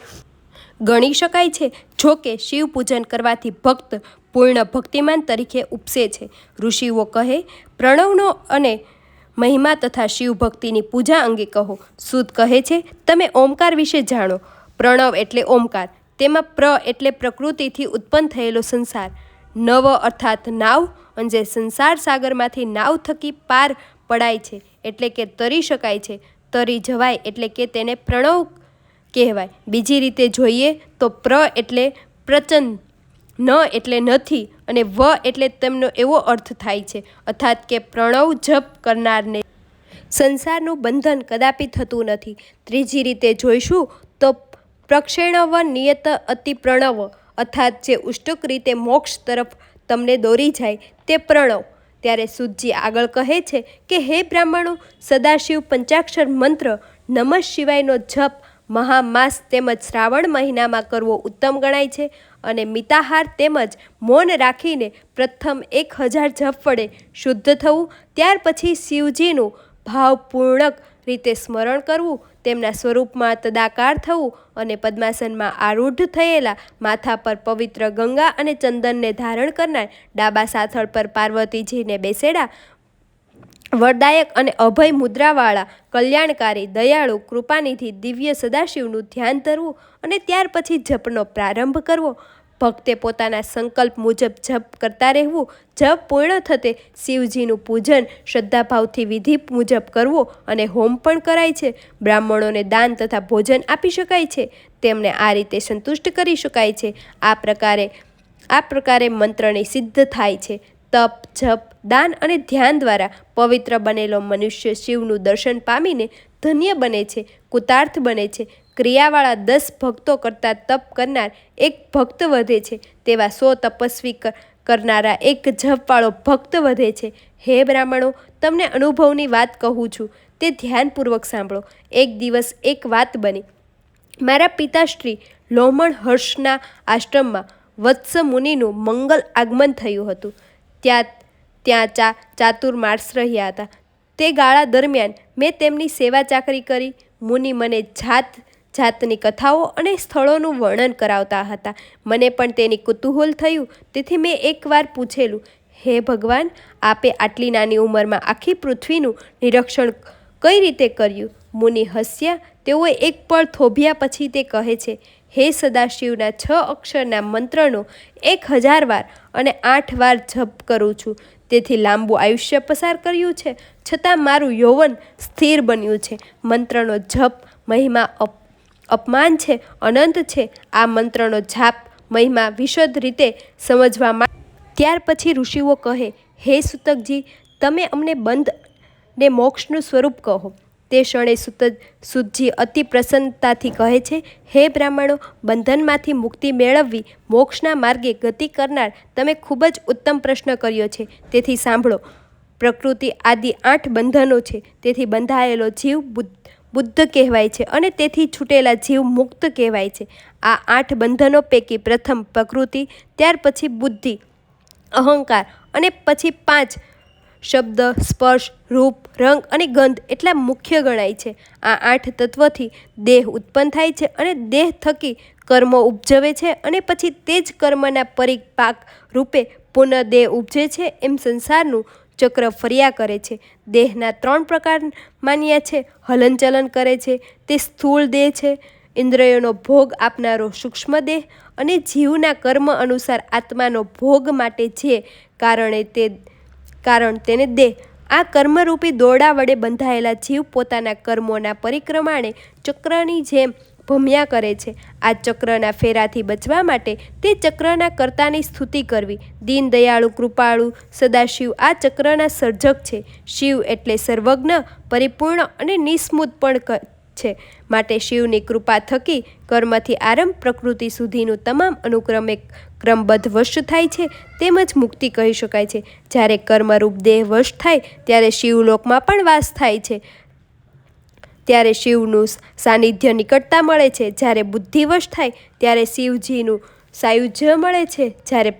ગણી શકાય છે. જો કે શિવ પૂજન કરવાથી ભક્ત પૂર્ણ ભક્તિમાન તરીકે ઉપસે છે. ઋષિઓ કહે, પ્રણવનો અને મહિમા તથા શિવ ભક્તિની પૂજા અંગે કહો. સૂત કહે છે, તમે ઓમકાર વિશે જાણો. પ્રણવ એટલે ઓમકાર, તેમાં એટલે પ્રકૃતિથી ઉત્પન્ન થયેલો સંસાર, નવ અર્થાત નાવ, અને જે સંસાર સાગરમાંથી નાવ થકી પાર પડાય છે એટલે કે તરી શકાય છે. તરી જવાય એટલે કે તેને પ્રણવ કહેવાય. બીજી રીતે જોઈએ તો એટલે પ્રચંડ, ન એટલે નથી અને વ એટલે તેમનો એવો અર્થ થાય છે અર્થાત કે પ્રણવ જપ કરનારને સંસારનું બંધન કદાપી થતું નથી. ત્રીજી રીતે જોઈશું તો પ્રક્ષેણવ નિયત અતિ પ્રણવ અર્થાત જે ઉષ્ટક રીતે મોક્ષ તરફ તમને દોરી જાય તે પ્રણવ. ત્યારે સૂતજી આગળ કહે છે કે હે બ્રાહ્મણો, સદાશિવ પંચાક્ષર મંત્ર નમઃ શિવાયનો જપ મહામાસ તેમજ શ્રાવણ મહિનામાં કરવો ઉત્તમ ગણાય છે અને મિતાહાર તેમજ મૌન રાખીને પ્રથમ 1000 જપ વડે શુદ્ધ થવું, ત્યાર પછી શિવજીનું ભાવપૂર્ણક રીતે સ્મરણ કરવું, તેમના સ્વરૂપમાં તદાકાર થવું અને પદ્માસનમાં આરૂઢ થયેલા માથા પર પવિત્ર ગંગા અને ચંદનને ધારણ કરનાર ડાબા સાથળ પર પાર્વતીજીને બેસેડા વરદાયક અને અભય મુદ્રાવાળા કલ્યાણકારી દયાળુ કૃપાનિધિ દિવ્ય સદાશિવનું ધ્યાન ધરવું અને ત્યાર પછી જપનો પ્રારંભ કરવો. ભક્તે પોતાના સંકલ્પ મુજબ જપ કરતા રહેવું. જપ પૂર્ણ થતે શિવજીનું પૂજન શ્રદ્ધાભાવથી વિધિ મુજબ કરવો અને હોમ પણ કરાય છે. બ્રાહ્મણોને દાન તથા ભોજન આપી શકાય છે. તેમને આ રીતે સંતુષ્ટ કરી શકાય છે. આ પ્રકારે મંત્રની સિદ્ધ થાય છે. તપ, જપ, દાન અને ધ્યાન દ્વારા પવિત્ર બનેલો મનુષ્ય શિવનું દર્શન પામીને ધન્ય બને છે, કૃતાર્થ બને છે. ક્રિયાવાળા 10 ભક્તો કરતાં તપ કરનાર એક ભક્ત વધે છે, તેવા 100 તપસ્વી કરનારા એક જપવાળો ભક્ત વધે છે. હે બ્રાહ્મણો, તમને અનુભવની વાત કહું છું, તે ધ્યાનપૂર્વક સાંભળો. એક દિવસ એક વાત બની. મારા પિતાશ્રી લોમણ હર્ષના આશ્રમમાં વત્સ મુનિનું મંગલ આગમન થયું હતું. ત્યાં ચાતુર્માસ રહ્યા હતા. તે ગાળા દરમિયાન મેં તેમની સેવા ચાકરી કરી. મુનિ મને જાતની કથાઓ અને સ્થળોનું વર્ણન કરાવતા હતા. મને પણ તેની કુતૂહલ થયું, તેથી મેં એકવાર પૂછેલું, હે ભગવાન, આપે આટલી નાની ઉંમરમાં આખી પૃથ્વીનું નિરીક્ષણ કઈ રીતે કર્યું? મુનિ હસ્યા. તેઓએ એક પળ થોભ્યા પછી તે કહે છે, હે સદાશિવના 6 અક્ષરના મંત્રનો 1000 વાર અને 8 વાર જપ કરું છું. તેથી લાંબુ આયુષ્ય પસાર કર્યું છે, છતાં મારું યૌવન સ્થિર બન્યું છે. મંત્રનો જપ મહિમા અપમાન છે, અનંત છે. આ મંત્રનો જાપ મહિમા વિશદ રીતે સમજવા માટે. ત્યાર પછી ઋષિઓ કહે, હે સૂતકજી, તમે અમને બંધ ને મોક્ષનું સ્વરૂપ કહો. તે ક્ષણે સૂતજી અતિ પ્રસન્નતાથી કહે છે, હે બ્રાહ્મણો, બંધનમાંથી મુક્તિ મેળવવી, મોક્ષના માર્ગે ગતિ કરનાર તમે ખૂબ જ ઉત્તમ પ્રશ્ન કર્યો છે. તેથી સાંભળો. પ્રકૃતિ આદિ 8 બંધનો છે. તેથી બંધાયેલો જીવ બુદ્ધ કહેવાય છે અને તેથી છૂટેલા જીવ મુક્ત કહેવાય છે. આ 8 બંધનો પૈકી પ્રથમ પ્રકૃતિ, ત્યાર પછી બુદ્ધિ, અહંકાર અને પછી 5 શબ્દ, સ્પર્શ, રૂપ, રંગ અને ગંધ એટલા મુખ્ય ગણાય છે. આ 8 તત્વથી દેહ ઉત્પન્ન થાય છે અને દેહ થકી કર્મો ઉપજવે છે અને પછી તે જ કર્મના પરિપાક રૂપે પુનઃ દેહ ઉપજે છે. એમ સંસારનું ચક્ર ફર્યા કરે છે. દેહના 3 પ્રકાર માન્યા છે. હલનચલન કરે છે તે સ્થૂળ દેહ છે, ઇન્દ્રિયોનો ભોગ આપનારો સૂક્ષ્મ દેહ અને જીવના કર્મ અનુસાર આત્માનો ભોગ માટે જે કારણ તેને દેહ. આ કર્મરૂપી દોરડા વડે બંધાયેલા જીવ પોતાના કર્મોના પરિક્રમાણે ચક્રની જેમ ભમ્યા કરે છે. આ ચક્રના ફેરાથી બચવા માટે તે ચક્રના કર્તાની સ્તુતિ કરવી. દીન દયાળુ કૃપાળુ સદાશિવ આ ચક્રના સર્જક છે. શિવ એટલે સર્વજ્ઞ, પરિપૂર્ણ અને નિસ્મૃત પણ છે. માટે શિવની કૃપા થકી કર્મથી આરંભ પ્રકૃતિ સુધીનું તમામ અનુક્રમે ક્રમબદ્ધ વશ થાય છે. તેમજ મુક્તિ કહી શકાય છે. જ્યારે કર્મરૂપ દેહ વશ થાય ત્યારે શિવલોકમાં પણ વાસ થાય છે. ત્યારે શિવનું સાનિધ્ય નિકટતા મળે છે. જ્યારે બુદ્ધિ વશ થાય ત્યારે શિવજીનું સાયુજ્ય મળે છે. જ્યારે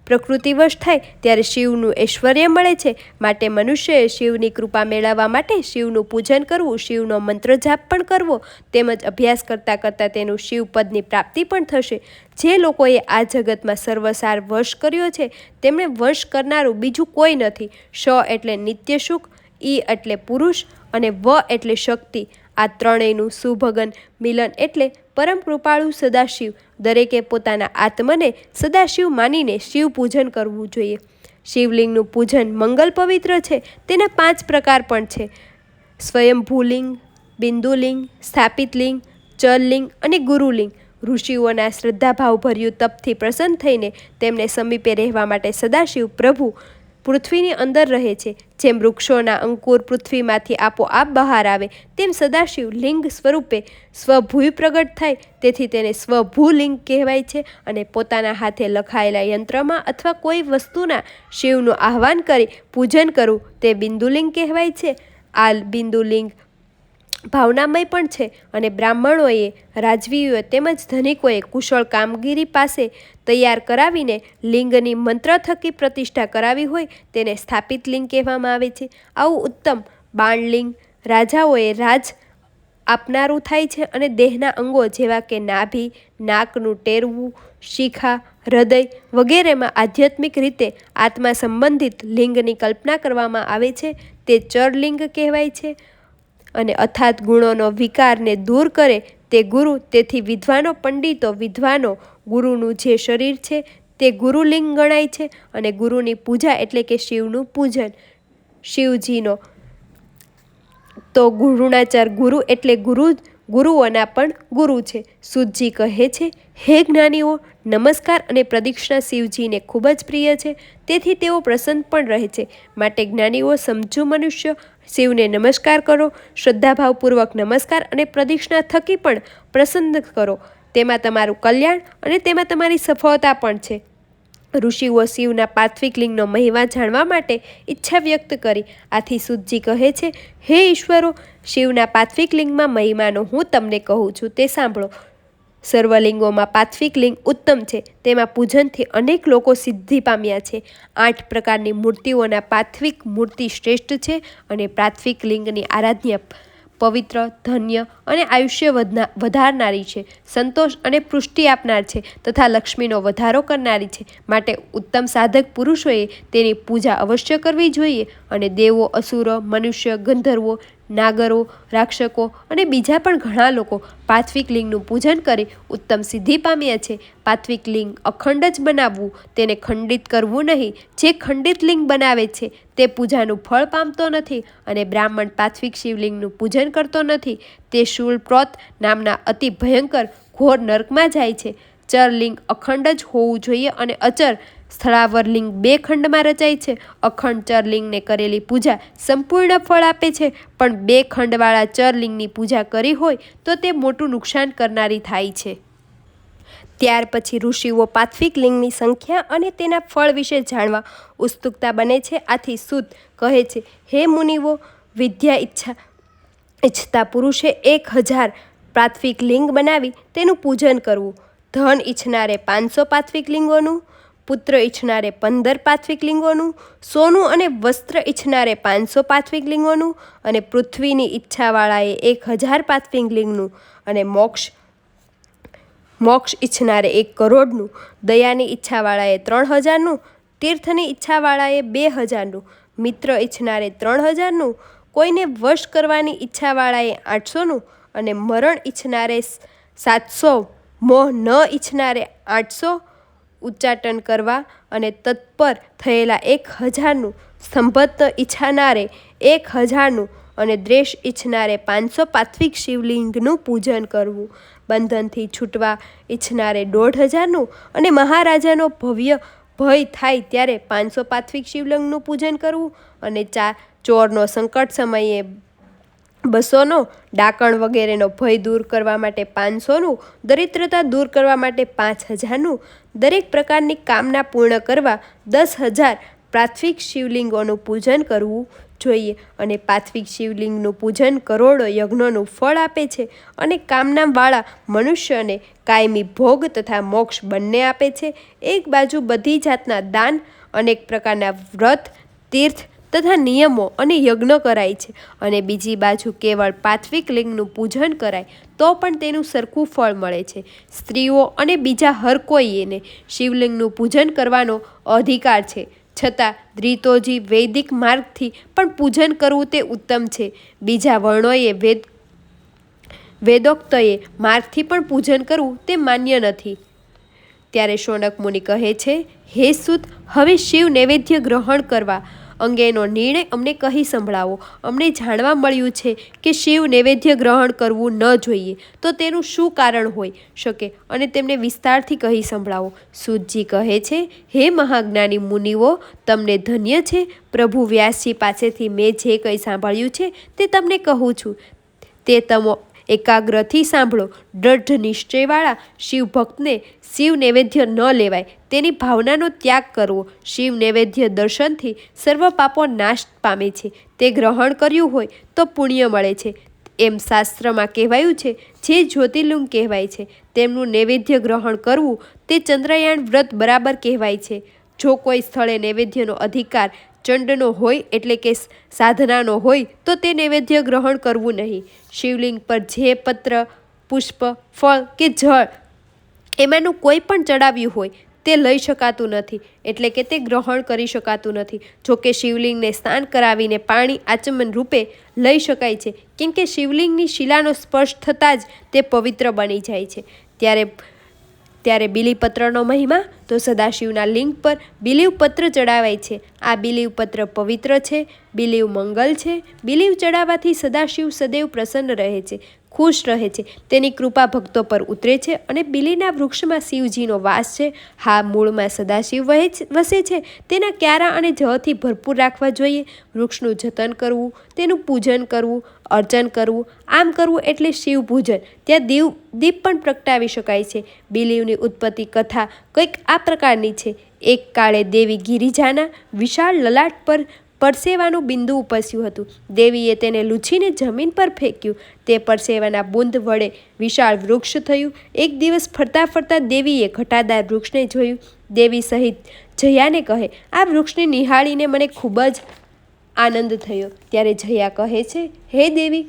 પ્રકૃતિ વશ થાય ત્યારે શિવનું ઐશ્વર્ય મળે છે. માટે મનુષ્યએ શિવની કૃપા મેળવવા માટે શિવનું પૂજન કરવું, શિવનો મંત્ર જાપ પણ કરવો, તેમજ અભ્યાસ કરતાં કરતાં તેનું શિવપદની પ્રાપ્તિ પણ થશે. જે લોકોએ આ જગતમાં સર્વસાર વશ કર્યો છે તેમણે વશ કરનારું બીજું કોઈ નથી. શ એટલે નિત્ય સુખ, ઈ એટલે પુરુષ અને વ એટલે શક્તિ. આ ત્રણેયનું સુભગન મિલન એટલે પરમ કૃપાળુ સદાશિવ. દરેકે પોતાના આત્મને સદાશિવ માનીને શિવ પૂજન કરવું જોઈએ. શિવલિંગનું પૂજન મંગલ પવિત્ર છે. તેના 5 પ્રકાર પણ છે: સ્વયંભૂલિંગ, બિંદુલિંગ, સ્થાપિત લિંગ, ચલલિંગ અને ગુરુલિંગ. ઋષિઓના શ્રદ્ધાભાવભર્યું તપથી પ્રસન્ન થઈને તેમને સમીપે રહેવા માટે સદાશિવ પ્રભુ પૃથ્વીની અંદર રહે છે. જેમ વૃક્ષોના અંકુર પૃથ્વીમાંથી આપોઆપ બહાર આવે તેમ સદાશિવ લિંગ સ્વરૂપે સ્વભૂ પ્રગટ થાય. તેથી તેને સ્વભૂલિંગ કહેવાય છે. અને પોતાના હાથે લખાયેલા યંત્રમાં અથવા કોઈ વસ્તુના શિવનું આહ્વાન કરી પૂજન કરવું તે બિંદુલિંગ કહેવાય છે. આ બિંદુલિંગ ભાવનામય પણ છે અને બ્રાહ્મણોએ, રાજવીઓએ તેમજ ધનિકોએ કુશળ કામગીરી પાસે તૈયાર કરાવીને લિંગની મંત્ર થકી પ્રતિષ્ઠા કરાવી હોય તેને સ્થાપિત લિંગ કહેવામાં આવે છે. આવું ઉત્તમ બાણલિંગ રાજાઓએ રાજ આપનારું થાય છે અને દેહના અંગો જેવા કે નાભી, નાકનું ટેરવું, શિખા, હૃદય વગેરેમાં આધ્યાત્મિક રીતે આત્મા સંબંધિત લિંગની કલ્પના કરવામાં આવે છે. તે ચરલિંગ કહેવાય છે અને અર્થાત ગુણોનો વિકારને દૂર કરે તે ગુરુ. તેથી વિદ્વાનો ગુરુનું જે શરીર છે તે ગુરુલિંગ ગણાય છે. અને ગુરુની પૂજા એટલે કે શિવનું પૂજન. શિવજીનો તો ગુરુણાચાર ગુરુ એટલે ગુરુઓના પણ ગુરુ છે. સૂતજી કહે છે, હે જ્ઞાનીઓ, નમસ્કાર અને પ્રદક્ષિણા શિવજીને ખૂબ જ પ્રિય છે. તેથી તેઓ પ્રસન્ન પણ રહે છે. માટે જ્ઞાનીઓ, સમજુ મનુષ્ય શિવને નમસ્કાર કરો. શ્રદ્ધાભાવપૂર્વક નમસ્કાર અને પ્રદક્ષિણા થકી પણ પ્રસન્ન કરો. તેમાં તમારું કલ્યાણ અને તેમાં તમારી સફળતા પણ છે. ઋષિઓ શિવના પાર્થિવ લિંગનો મહિમા જાણવા માટે ઈચ્છા વ્યક્ત કરી. આથી સૂતજી કહે છે, હે ઈશ્વરો, શિવના પાર્થિવ લિંગમાં મહિમાનો હું તમને કહું છું તે સાંભળો. સર્વલિંગોમાં પાર્થિવ લિંગ ઉત્તમ છે. તેમાં પૂજનથી અનેક લોકો સિદ્ધિ પામ્યા છે. 8 પ્રકારની મૂર્તિઓના પાર્થિવ મૂર્તિ શ્રેષ્ઠ છે અને પાર્થિવ લિંગની આરાધના પવિત્ર, ધન્ય અને આયુષ્ય વધારનારી છે, સંતોષ અને પુષ્ટિ આપનાર છે તથા લક્ષ્મીનો વધારો કરનારી છે. માટે ઉત્તમ સાધક પુરુષોએ તેની પૂજા અવશ્ય કરવી જોઈએ. અને દેવો, અસુરો, મનુષ્ય, ગંધર્વો, નાગરો, રાક્ષકો અને બીજા પણ ઘણા લોકો પાર્થિવ લિંગનું પૂજન કરી ઉત્તમ સિદ્ધિ પામ્યા છે. પાર્થિવ લિંગ અખંડ જ બનાવવું, તેને ખંડિત કરવું નહીં. જે ખંડિત લિંગ બનાવે છે તે પૂજાનું ફળ પામતો નથી. અને બ્રાહ્મણ પાર્થિવ શિવલિંગનું પૂજન કરતો નથી તે શૂળપ્રોત નામના અતિ ભયંકર ઘોર નર્કમાં જાય છે. ચરલિંગ અખંડ જ હોવું જોઈએ અને અચર સ્થળાવર લિંગ 2 ખંડમાં રચાય છે. અખંડ ચરલિંગને કરેલી પૂજા સંપૂર્ણ ફળ આપે છે, પણ 2 ખંડવાળા ચરલિંગની પૂજા કરી હોય તો તે મોટું નુકસાન કરનારી થાય છે. ત્યાર પછી ઋષિઓ પાર્થિવ લિંગની સંખ્યા અને તેના ફળ વિશે જાણવા ઉત્સુકતા બને છે. આથી સૂત કહે છે, હે મુનિઓ, વિદ્યા ઈચ્છતા પુરુષે 1000 પાર્થિવ લિંગ બનાવી તેનું પૂજન કરવું. ધન ઈચ્છનારે 500 પાર્થિવ લિંગોનું, પુત્ર ઈચ્છનારે 15 પાર્થિવ લિંગોનું, સોનું અને વસ્ત્ર ઈચ્છનારે 500 પાર્થિવ લિંગોનું, અને પૃથ્વીની ઈચ્છાવાળાએ 1000 પાર્થિવ લિંગનું, અને મોક્ષ ઈચ્છનારે 1 કરોડનું, દયાની ઈચ્છાવાળાએ 3000નું, તીર્થની ઈચ્છાવાળાએ 2000નું, મિત્ર ઈચ્છનારે 3000નું, કોઈને વશ કરવાની ઈચ્છાવાળાએ 800નું, અને મરણ ઈચ્છનારે 700, મોહ ન ઈચ્છનારે 800, ઉચ્ચાટન કરવા અને તત્પર થયેલા 1000નું, સંપત્ત ઈચ્છનારે 1000નું, અને દ્વેષ ઈચ્છનારે 500 પાર્થિવ શિવલિંગનું પૂજન કરવું. બંધનથી છૂટવા ઈચ્છનારે 1500નું, અને મહારાજાનો ભય થાય ત્યારે 500 પાર્થિવ શિવલિંગનું પૂજન કરવું. અને ચોરનો સંકટ સમયે 200નો, ડાકણ વગેરેનો ભય દૂર કરવા માટે 500નું, દરિદ્રતા દૂર કરવા માટે 5000નું, દરેક પ્રકારની કામના પૂર્ણ કરવા 10000 પાર્થિવ શિવલિંગોનું પૂજન કરવું જોઈએ. અને પાર્થિવ શિવલિંગનું પૂજન કરોડો યજ્ઞોનું ફળ આપે છે અને કામનાવાળા મનુષ્યને કાયમી ભોગ તથા મોક્ષ બંને આપે છે. એક બાજુ બધી જાતના દાન, અનેક પ્રકારના વ્રત, તીર્થ તથા નિયમો અને યજ્ઞ કરાય છે, અને બીજી બાજુ કેવળ પાર્થિવ લિંગનું પૂજન કરાય તો પણ તેનું સરખું ફળ મળે છે. સ્ત્રીઓ અને બીજા હર કોઈને શિવલિંગનું પૂજન કરવાનો અધિકાર છે, છતાં દ્વિતોજી વૈદિક માર્ગથી પણ પૂજન કરવું તે ઉત્તમ છે. બીજા વર્ણોએ વેદોક્તએ માર્ગથી પણ પૂજન કરવું તે માન્ય નથી. ત્યારે શૌનક મુનિ કહે છે, હે સૂત, હવે શિવ નૈવેદ્ય ગ્રહણ કરવા અંગેનો નિર્ણય અમને કહી સંભળાવો. અમને જાણવા મળ્યું છે કે શિવ નૈવેદ્ય ગ્રહણ કરવું ન જોઈએ, તો તેનું શું કારણ હોઈ શકે અને તેમને વિસ્તારથી કહી સંભળાવો. સૂતજી કહે છે, હે મહાજ્ઞાની મુનિઓ, તમને ધન્ય છે. પ્રભુ વ્યાસજી પાસેથી મેં જે કંઈ સાંભળ્યું છે તે તમને કહું છું. તે તમો એકાગ્રથી સાંભળો. દૃઢ નિશ્ચયવાળા શિવ ભક્તને શિવ નૈવેદ્ય ન લેવાય, તેની ભાવનાનો ત્યાગ કરવો. શિવ નૈવેદ્ય દર્શનથી સર્વ પાપો નાશ પામે છે. તે ગ્રહણ કર્યું હોય તો પુણ્ય મળે છે, એમ શાસ્ત્રમાં કહેવાયું છે. જે જ્યોતિર્લિંગ કહેવાય છે તેમનું નૈવેદ્ય ગ્રહણ કરવું તે ચંદ્રયાન વ્રત બરાબર કહેવાય છે. જો કોઈ સ્થળે નૈવેદ્યનો અધિકાર ચંડનો હોય એટલે કે સાધનાનો હોય તો તે નૈવેદ્ય ગ્રહણ કરવું નહીં. શિવલિંગ પર જે પત્ર, પુષ્પ, ફળ કે જળ એમાંનું કોઈ પણ ચડાવ્યું હોય તે લઈ શકાતું નથી, એટલે કે તે ગ્રહણ કરી શકાતું નથી. જોકે શિવલિંગને સ્નાન કરાવીને પાણી આચમન રૂપે લઈ શકાય છે, કેમ કે શિવલિંગની શિલાનો સ્પર્શ થતાં જ તે પવિત્ર બની જાય છે. ત્યારે બિલીપત્રનો મહિમા તો સદાશિવના લિંગ પર બિલીવપત્ર ચડાવાય છે. આ બિલીવપત્ર પવિત્ર છે, બિલીવ મંગલ છે. બિલીવ ચડાવવાથી સદાશિવ સદૈવ પ્રસન્ન રહે છે, ખુશ રહે છે. તેની કૃપા ભક્તો પર ઉતરે છે. અને બિલીના વૃક્ષમાં શિવજીનો વાસ છે. હા, મૂળમાં સદાશિવ વસે છે. તેના ક્યારા અને જળથી ભરપૂર રાખવા જોઈએ. વૃક્ષનું જતન કરવું, તેનું પૂજન કરવું, અર્ચન કરવું. આમ કરવું એટલે શિવ પૂજન. ત્યાં દીપ પણ પ્રગટાવી શકાય છે. બિલીવની ઉત્પત્તિ કથા કંઈક આ પ્રકારની છે. એક કાળે દેવી ગિરિજાના વિશાળ લલાટ પર પરસેવાનું બિંદુ ઉપસ્યું હતું. દેવીએ તેને લૂછીને જમીન પર ફેંક્યું. તે પરસેવાના બુંદ વડે વિશાળ વૃક્ષ થયું. એક દિવસ ફરતા ફરતા દેવીએ ઘટાદાર વૃક્ષને જોયું. દેવી સહિત જયાને કહે, આ વૃક્ષને નિહાળીને મને ખૂબ જ આનંદ થયો. ત્યારે જયા કહે છે, હે દેવી,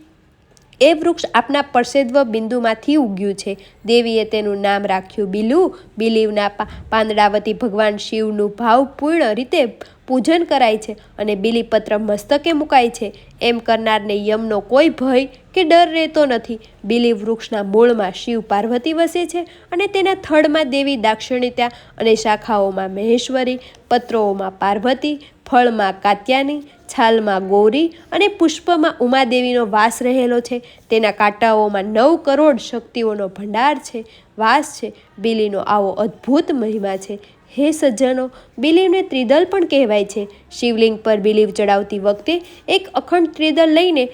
એ વૃક્ષ આપના પરસેદ્વ બિંદુમાંથી ઉગ્યું છે. દેવીએ તેનું નામ રાખ્યું બીલું. બીલીવના પાંદડાવતી ભગવાન શિવનું ભાવપૂર્ણ રીતે પૂજન કરાય છે અને બીલીપત્ર મસ્તકે મુકાય છે. એમ કરનારને યમનો કોઈ ભય કે ડર રહેતો નથી. બીલી વૃક્ષના મૂળમાં શિવ પાર્વતી વસે છે અને તેના થડમાં દેવી દાક્ષિણ્યતા અને શાખાઓમાં મહેશ્વરી, પત્રોમાં પાર્વતી, ફળમાં કાત્યાની, છાલમાં ગૌરી અને પુષ્પમાં ઉમાદેવીનો વાસ રહેલો છે. તેના કાંટાઓમાં 9 કરોડ શક્તિઓનો ભંડાર છે, વાસ છે. બીલીનો આવો અદ્ભુત મહિમા છે. હે સજ્જનો, બીલીવને ત્રિદલ પણ કહેવાય છે. શિવલિંગ પર બીલીવ ચડાવતી વખતે એક અખંડ ત્રિદલ લઈને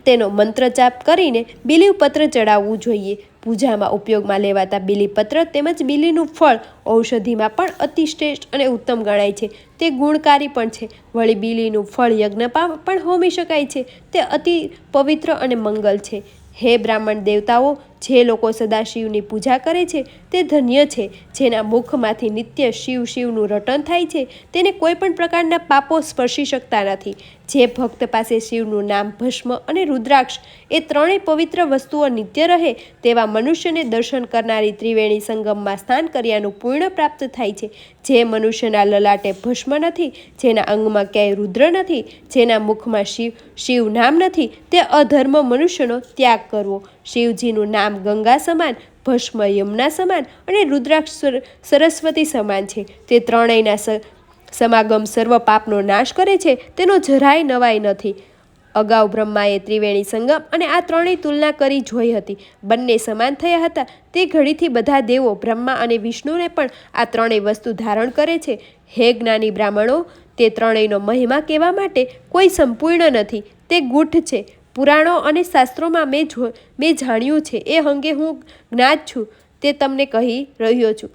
તેનો મંત્ર જાપ કરીને બીલીવપત્ર ચડાવવું જોઈએ. પૂજામાં ઉપયોગમાં લેવાતા બીલીપત્ર તેમજ બીલીનું ફળ ઔષધિમાં પણ અતિ શ્રેષ્ઠ અને ઉત્તમ ગણાય છે. તે ગુણકારી પણ છે. વળી બીલીનું ફળ યજ્ઞમાં પણ હોમી શકાય છે. તે અતિ પવિત્ર અને મંગલ છે. હે બ્રાહ્મણ દેવતાઓ, જે લોકો સદાશિવની પૂજા કરે છે તે ધન્ય છે. જેના મુખમાંથી નિત્ય શિવ શિવનું રટણ થાય છે તેને કોઈ પણ પ્રકારના પાપો સ્પર્શી શકતા નથી. જે ભક્ત પાસે શિવનું નામ, ભસ્મ અને રુદ્રાક્ષ એ ત્રણેય પવિત્ર વસ્તુઓ નિત્ય રહે તેવા મનુષ્યને દર્શન કરનારી ત્રિવેણી સંગમમાં સ્નાન કર્યાનું પુણ્ય પ્રાપ્ત થાય છે. જે મનુષ્યના લલાટે ભસ્મ નથી, જેના અંગમાં ક્યાંય રુદ્ર નથી, જેના મુખમાં શિવ નામ નથી, તે અધર્મ મનુષ્યનો ત્યાગ કરવો. શિવજીનું નામ ગંગા સમાન, ભસ્મ યમુના સમાન અને રુદ્રાક્ષ સરસ્વતી સમાન છે. તે ત્રણેયના સમાગમ સર્વ પાપનો નાશ કરે છે. તેનો જરાય નવાઈ નથી. અગાઉ બ્રહ્માએ ત્રિવેણી સંગમ અને આ ત્રણેય તુલના કરી જોઈ હતી. બંને સમાન થયા હતા. તે ઘડીથી બધા દેવો, બ્રહ્મા અને વિષ્ણુને પણ આ ત્રણેય વસ્તુ ધારણ કરે છે. હે જ્ઞાની બ્રાહ્મણો, તે ત્રણેયનો મહિમા કહેવા માટે કોઈ સંપૂર્ણ નથી. તે ગૂઢ છે. પુરાણો અને શાસ્ત્રોમાં મેં જાણ્યું છે એ અંગે હું જ્ઞાત છું તે તમને કહી રહ્યો છું.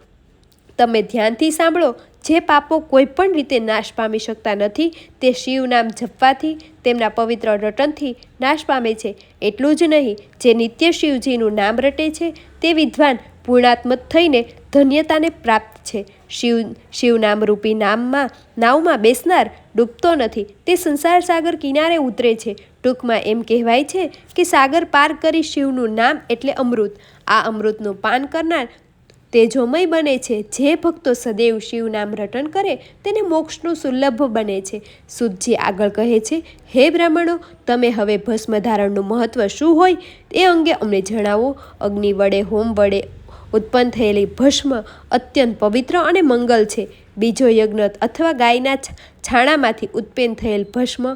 તમે ધ્યાનથી સાંભળો. જે પાપો કોઈ પણ રીતે નાશ પામી શકતા નથી તે શિવ નામ જપવાથી, તેમના પવિત્ર રટનથી નાશ પામે છે. એટલું જ નહીં, જે નિત્ય શિવજીનું નામ રટે છે તે વિદ્વાન પૂર્ણાત્મક થઈને ધન્યતાને પ્રાપ્ત છે. શિવ નામરૂપી નાવમાં બેસનાર ડૂબતો નથી. તે સંસાર સાગર કિનારે ઉતરે છે. ટૂંકમાં એમ કહેવાય છે કે સાગર પાર કરી શિવનું નામ એટલે અમૃત. આ અમૃતનું પાન કરનાર તેજોમય બને છે. જે ભક્તો સદૈવ શિવ નામ રટન કરે તેને મોક્ષનું સુલભ બને છે. સુતજી આગળ કહે છે, હે બ્રાહ્મણો, તમે હવે ભસ્મ ધારણનું મહત્વ શું હોય એ અંગે અમને જણાવો. અગ્નિ વડે, હોમ વડે ઉત્પન્ન થયેલી ભસ્મ અત્યંત પવિત્ર અને મંગલ છે. બીજો યજ્ઞ અથવા ગાયના છાણામાંથી ઉત્પન્ન થયેલ ભસ્મ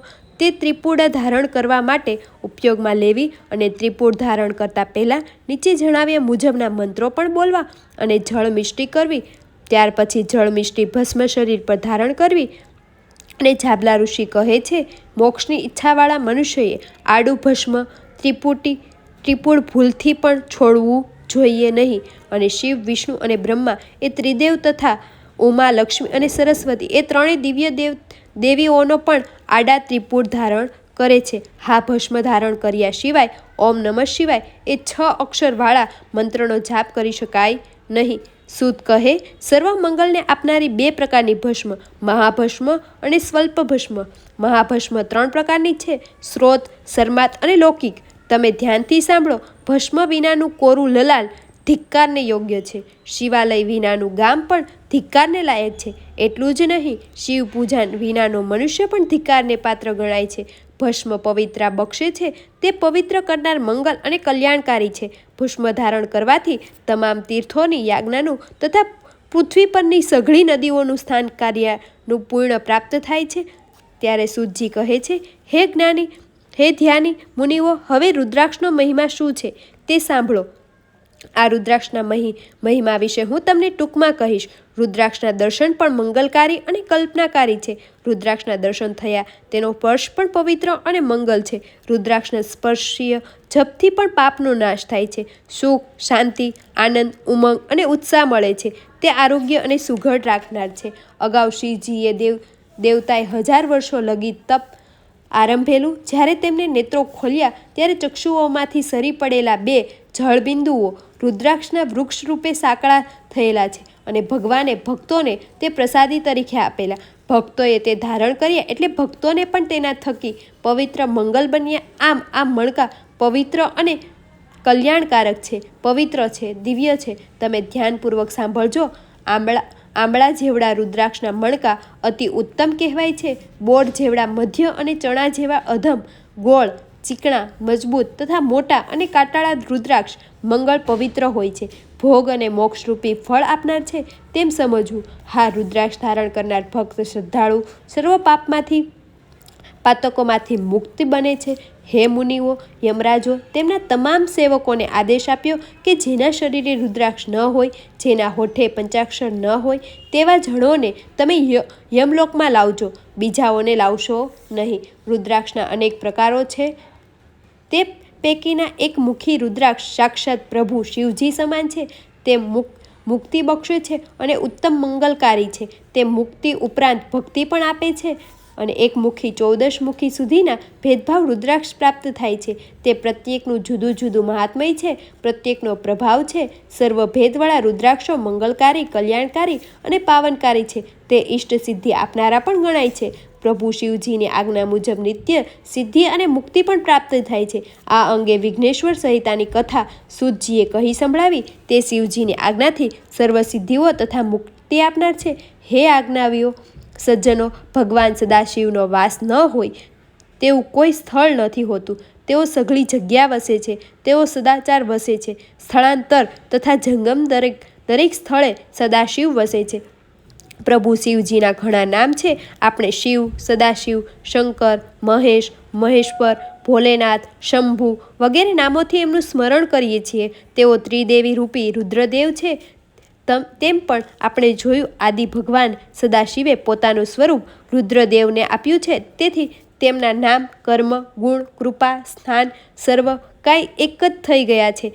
તે ત્રિપુડ ધારણ કરવા માટે ઉપયોગમાં લેવી અને ત્રિપુડ ધારણ કરતાં પહેલાં નીચે જણાવ્યા મુજબના મંત્રો પણ બોલવા અને જળ મિષ્ટિ કરવી. ત્યાર પછી જળ મિષ્ટિ ભસ્મ શરીર પર ધારણ કરવી. અને જાબલા ઋષિ કહે છે, મોક્ષની ઈચ્છાવાળા મનુષ્યએ આડું ભસ્મ ત્રિપુડ ભૂલથી પણ છોડવું જોઈએ નહીં. અને શિવ, વિષ્ણુ અને બ્રહ્મા એ ત્રિદેવ તથા ઉમા, લક્ષ્મી અને સરસ્વતી એ ત્રણેય દિવ્ય દેવીઓનો પણ આડા ત્રિપુડ ધારણ કરે છે. હા, ભસ્મ ધારણ કર્યા સિવાય ઓમ નમઃ શિવાય એ 6 અક્ષરવાળા મંત્રનો જાપ કરી શકાય નહીં. સૂત કહે, સર્વ મંગલને આપનારી 2 પ્રકારની ભસ્મ, મહાભસ્મ અને સ્વલ્પ ભસ્મ. મહાભસ્મ 3 પ્રકારની છે, સ્રોત, સરમાત અને લૌકિક. તમે ધ્યાનથી સાંભળો. ભસ્મ વિનાનું કોરું લલાલ ધિક્કારને યોગ્ય છે. શિવાલય વિનાનું ગામ પણ ધિક્કારને લાયક છે. એટલું જ નહીં, શિવ પૂજા વિનાનો મનુષ્ય પણ ધિક્કારને પાત્ર ગણાય છે. ભસ્મ પવિત્રા બક્ષે છે. તે પવિત્ર કરનાર મંગલ અને કલ્યાણકારી છે. ભસ્મ ધારણ કરવાથી તમામ તીર્થોની, યાજ્ઞાનું તથા પૃથ્વી પરની સઘળી નદીઓનું સ્નાન કાર્યનું પૂર્ણ પ્રાપ્ત થાય છે. ત્યારે સૂતજી કહે છે, હે જ્ઞાની, હે ધ્યાની મુનિઓ, હવે રુદ્રાક્ષનો મહિમા શું છે તે સાંભળો. આ રુદ્રાક્ષના મહિમા વિશે હું તમને ટૂંકમાં કહીશ. રુદ્રાક્ષના દર્શન પણ મંગલકારી અને કલ્પનાકારી છે. રુદ્રાક્ષના દર્શન થયા તેનો સ્પર્શ પણ પવિત્ર અને મંગલ છે. રુદ્રાક્ષના સ્પર્શીય જપથી પણ પાપનો નાશ થાય છે. સુખ, શાંતિ, આનંદ, ઉમંગ અને ઉત્સાહ મળે છે. તે આરોગ્ય અને સુઘડ રાખનાર છે. અગાઉ શિવજીએ દેવતાએ 1000 વર્ષો લગી તપ આરંભેલું. જ્યારે તેમને નેત્રો ખોલ્યા ત્યારે ચક્ષુઓમાંથી સરી પડેલા 2 જળબિંદુઓ રુદ્રાક્ષના વૃક્ષ રૂપે સાંકળા થયેલા છે અને ભગવાને ભક્તોને તે પ્રસાદી તરીકે આપેલા. ભક્તોએ તે ધારણ કર્યા એટલે ભક્તોને પણ તેના થકી પવિત્ર મંગલ બન્યા. આમ આ મણકા પવિત્ર અને કલ્યાણકારક છે, પવિત્ર છે, દિવ્ય છે. તમે ધ્યાનપૂર્વક સાંભળજો. આંબળા જેવડા રુદ્રાક્ષના મણકા અતિ ઉત્તમ કહેવાય છે. બોર જેવડા મધ્ય અને ચણા જેવા અધમ, ગોળ, ચીકણા, મજબૂત તથા મોટા અને કાંટાળા રુદ્રાક્ષ મંગળ પવિત્ર હોય છે, ભોગ અને મોક્ષરૂપી ફળ આપનાર છે તેમ સમજવું. હા, રુદ્રાક્ષ ધારણ કરનાર ભક્ત શ્રદ્ધાળુ સર્વ પાતકોમાંથી મુક્તિ બને છે. હે મુનિઓ, યમરાજો તેમના તમામ સેવકોને આદેશ આપ્યો કે જેના શરીરે રુદ્રાક્ષ ન હોય, જેના હોઠે પંચાક્ષર ન હોય તેવા જણોને તમે યમલોકમાં લાવજો, બીજાઓને લાવશો નહીં. રુદ્રાક્ષના અનેક પ્રકારો છે. તે પૈકીના એક મુખી રુદ્રાક્ષ સાક્ષાત પ્રભુ શિવજી સમાન છે. તે મુક્તિ બક્ષે છે અને ઉત્તમ મંગલકારી છે. તે મુક્તિ ઉપરાંત ભક્તિ પણ આપે છે. અને એક મુખી 14 મુખી સુધીના ભેદભાવ રુદ્રાક્ષ પ્રાપ્ત થાય છે. તે પ્રત્યેકનું જુદું જુદું મહાત્મય છે, પ્રત્યેકનો પ્રભાવ છે. સર્વ ભેદવાળા રુદ્રાક્ષો મંગલકારી, કલ્યાણકારી અને પાવનકારી છે. તે ઇષ્ટ સિદ્ધિ આપનારા પણ ગણાય છે. પ્રભુ શિવજીની આજ્ઞા મુજબ નિત્ય સિદ્ધિ અને મુક્તિ પણ પ્રાપ્ત થાય છે. આ અંગે વિઘ્નેશ્વર સહિતાની કથા સૂતજીએ કહી સંભળાવી. તે શિવજીની આજ્ઞાથી સર્વ સિદ્ધિઓ તથા મુક્તિ આપનાર છે. હે આજ્ઞાવીઓ સજ્જનો, ભગવાન સદાશિવનો વાસ ન હોય તેવું કોઈ સ્થળ નથી હોતું. તેઓ સઘળી જગ્યા વસે છે. તેઓ સદાચાર વસે છે. સ્થળાંતર તથા જંગમ દરેક સ્થળે સદાશિવ વસે છે. પ્રભુ શિવજીના ઘણા નામ છે. આપણે શિવ, સદાશિવ, શંકર, મહેશ, મહેશ્વર, ભોલેનાથ, શંભુ વગેરે નામોથી એમનું સ્મરણ કરીએ છીએ. તેઓ ત્રિદેવી રૂપી રુદ્રદેવ છે. તેમ પણ આપણે જોયું, આદિ ભગવાન સદાશિવે પોતાનું સ્વરૂપ રુદ્રદેવને આપ્યું છે. તેથી તેમના નામ, કર્મ, ગુણ, કૃપા, સ્થાન સર્વ કાંઈ એક જ થઈ ગયા છે.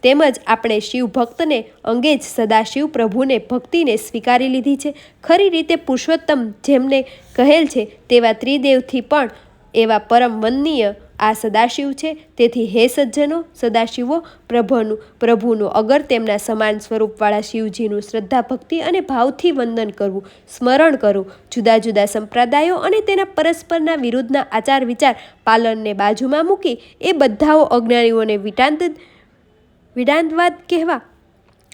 તેમજ આપણે શિવ ભક્તને અંગે જ સદાશિવ પ્રભુને ભક્તિને સ્વીકારી લીધી છે. ખરી રીતે પુરુષોત્તમ જેમને કહેલ છે તેવા ત્રિદેવથી પણ એવા પરમ વંદનીય આ સદાશિવ છે. તેથી હે સજ્જનો, સદાશિવો પ્રભુનું અગર તેમના સમાન સ્વરૂપવાળા શિવજીનું શ્રદ્ધા, ભક્તિ અને ભાવથી વંદન કરવું, સ્મરણ કરવું. જુદા જુદા સંપ્રદાયો અને તેના પરસ્પરના વિરુદ્ધના આચાર વિચાર પાલનને બાજુમાં મૂકી એ બધાઓ અજ્ઞાનીઓને વિદાંતવાદ કહેવા.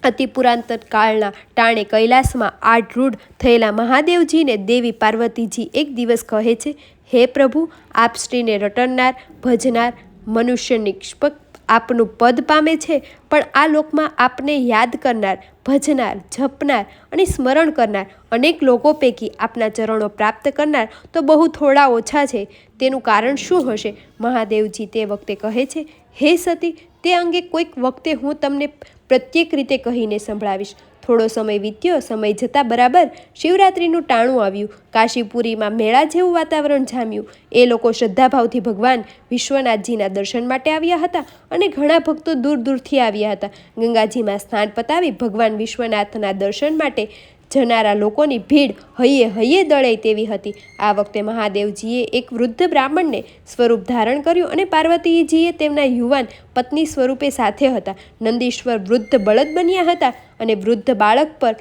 અતિ પુરાતન કાળના ટાણે કૈલાસમાં આરૂઢ થયેલા મહાદેવજીને દેવી પાર્વતીજી એક દિવસ કહે છે, હે પ્રભુ, આપ શ્રીને રટનાર, ભજનાર મનુષ્ય નિષ્પક આપનું પદ પામે છે, પણ આ લોકમાં આપને યાદ કરનાર, ભજનાર, જપનાર અને સ્મરણ કરનાર અનેક લોકો પૈકી આપના ચરણો પ્રાપ્ત કરનાર તો બહુ થોડા ઓછા છે. તેનું કારણ શું હશે? મહાદેવજી તે વખતે કહે છે, હે સતી, તે અંગે કોઈક વખતે હું તમને પ્રત્યેક રીતે કહીને સંભળાવીશ. થોડો સમય વીત્યો. સમય જતાં બરાબર શિવરાત્રિનું ટાણું આવ્યું. કાશીપુરીમાં મેળા જેવું વાતાવરણ જામ્યું. એ લોકો શ્રદ્ધાભાવથી ભગવાન વિશ્વનાથજીના દર્શન માટે આવ્યા હતા અને ઘણા ભક્તો દૂર દૂરથી આવ્યા હતા. ગંગાજીમાં સ્નાન પતાવી ભગવાન વિશ્વનાથના દર્શન માટે જનારા લોકોની ભીડ હૈયે દળે તેવી હતી. આ વખતે મહાદેવજીએ એક વૃદ્ધ બ્રાહ્મણને સ્વરૂપ ધારણ કર્યું અને પાર્વતીજીએ તેમના યુવાન પત્ની સ્વરૂપે સાથે હતા. નંદીશ્વર વૃદ્ધ બળદ બન્યા હતા અને વૃદ્ધ બાળક પર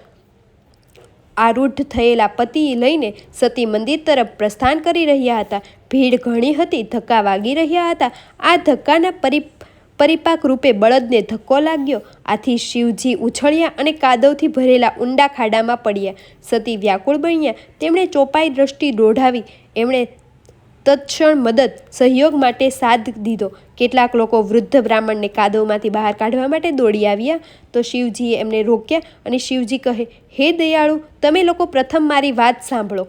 આરૂઢ થયેલા પતિ લઈને સતી મંદિર તરફ પ્રસ્થાન કરી રહ્યા હતા. ભીડ ઘણી હતી. ધક્કા વાગી રહ્યા હતા. આ ધક્કાના પરિપાક રૂપે બળદને ધક્કો લાગ્યો. આથી શિવજી ઉછળ્યા અને કાદવથી ભરેલા ઊંડા ખાડામાં પડ્યા. સતી વ્યાકુળ બન્યા. તેમણે ચોપાઈ દ્રષ્ટિ દોઢાવી. એમણે તત્ક્ષણ મદદ સહયોગ માટે સાથ દીધો. કેટલાક લોકો વૃદ્ધ બ્રાહ્મણને કાદવમાંથી બહાર કાઢવા માટે દોડી આવ્યા તો શિવજીએ એમને રોક્યા અને શિવજી કહે, હે દયાળુ, તમે લોકો પ્રથમ મારી વાત સાંભળો.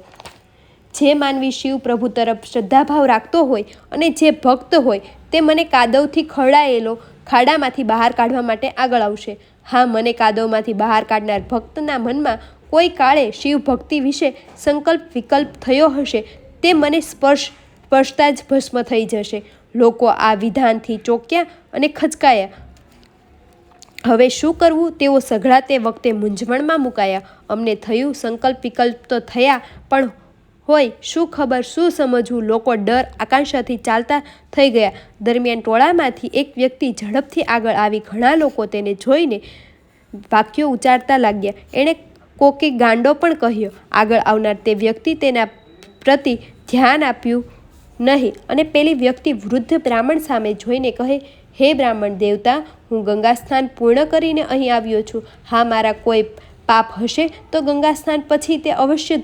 જે માનવી શિવ પ્રભુ તરફ શ્રદ્ધાભાવ રાખતો હોય અને જે ભક્ત હોય તે મને કાદવથી ખવડાયેલો ખાડામાંથી બહાર કાઢવા માટે આગળ આવશે. હા, મને કાદવમાંથી બહાર કાઢનાર ભક્તના મનમાં કોઈ કાળે શિવ ભક્તિ વિશે સંકલ્પ વિકલ્પ થયો હશે તે મને સ્પર્શતા જ ભસ્મ થઈ જશે. લોકો આ વિધાનથી ચોંક્યા અને ખચકાયા. હવે શું કરવું તેઓ સઘળા તે વખતે મૂંઝવણમાં મુકાયા. અમને થયું સંકલ્પ વિકલ્પ તો થયા, પણ હોય શું ખબર, શું સમજવું? લોકો ડર આકાંક્ષાથી ચાલતા થઈ ગયા. દરમિયાન ટોળામાંથી એક વ્યક્તિ ઝડપથી આગળ આવી ઘણા લોકો તેને જોઈને વાક્યો ઉચ્ચારતા લાગ્યા. એણે કોકે ગાંડો પણ કહ્યો. આગળ આવનાર તે વ્યક્તિ તેના પ્રતિ ધ્યાન આપ્યું નહીં. અને પેલી વ્યક્તિ વૃદ્ધ બ્રાહ્મણ સામે જોઈને કહે, હે બ્રાહ્મણ દેવતા, હું ગંગા સ્નાન પૂર્ણ કરીને અહીં આવ્યો છું. હા, મારા કોઈ પાપ હશે તો ગંગા સ્નાન પછી તે અવશ્ય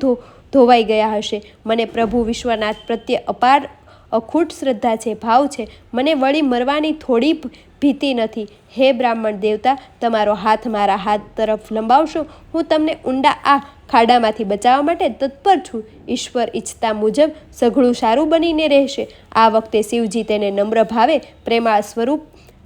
ધોવાઈ ગયા હશે. મને પ્રભુ વિશ્વનાથ પ્રત્યે અપાર અખૂટ શ્રદ્ધા છે, ભાવ છે. મને વળી મરવાની થોડી ભીતિ નથી. હે બ્રાહ્મણ દેવતા, તમારો હાથ મારા હાથ તરફ લંબાવશો. હું તમને ઊંડા આ ખાડામાંથી બચાવવા માટે તત્પર છું. ઈશ્વર ઈચ્છતા મુજબ સઘળું સારું બનીને રહેશે. આ વખતે શિવજી તેને નમ્ર ભાવે પ્રેમાળ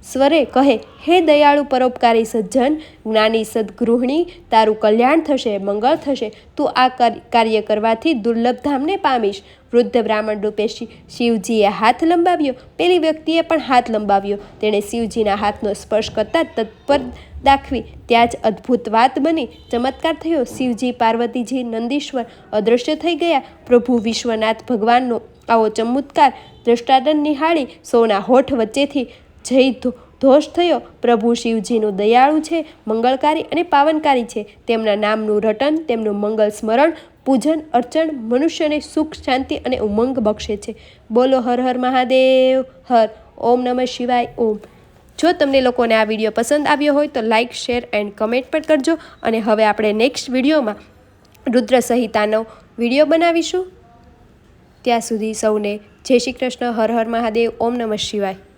સ્વરે કહે, હે દયાળુ પરોપકારી સજ્જન, જ્ઞાની સદગૃહિણી, તારું કલ્યાણ થશે, મંગળ થશે. તું આ કાર્ય કરવાથી દુર્લભ ધામને પામીશ. વૃદ્ધ બ્રાહ્મણ રૂપે શિવજીએ હાથ લંબાવ્યો. પેલી વ્યક્તિએ પણ હાથ લંબાવ્યો. તેણે શિવજીના હાથનો સ્પર્શ કરતાં તત્પર દાખવી. ત્યાં જ અદ્ભુત વાત બની, ચમત્કાર થયો. શિવજી, પાર્વતીજી, નંદીશ્વર અદૃશ્ય થઈ ગયા. પ્રભુ વિશ્વનાથ ભગવાનનો આવો ચમત્કાર દ્રષ્ટાંત નિહાળી સૌના હોઠ વચ્ચેથી જય ઘોષ થયો. પ્રભુ શિવજીનું દયાળુ છે, મંગળકારી અને પાવનકારી છે. તેમના નામનું રટન, તેમનું મંગળ સ્મરણ, પૂજન અર્ચન મનુષ્યને સુખ, શાંતિ અને ઉમંગ બક્ષે છે. બોલો હર હર મહાદેવ હર. ઓમ નમઃ શિવાય. ઓમ. જો તમને લોકોને આ વિડીયો પસંદ આવ્યો હોય તો લાઇક, શેર એન્ડ કમેન્ટ પણ કરજો. અને હવે આપણે નેક્સ્ટ વિડીયોમાં રુદ્ર સંહિતાનો વિડીયો બનાવીશું. ત્યાં સુધી સૌને જય શ્રી કૃષ્ણ. હર હર મહાદેવ. ઓમ નમઃ શિવાય.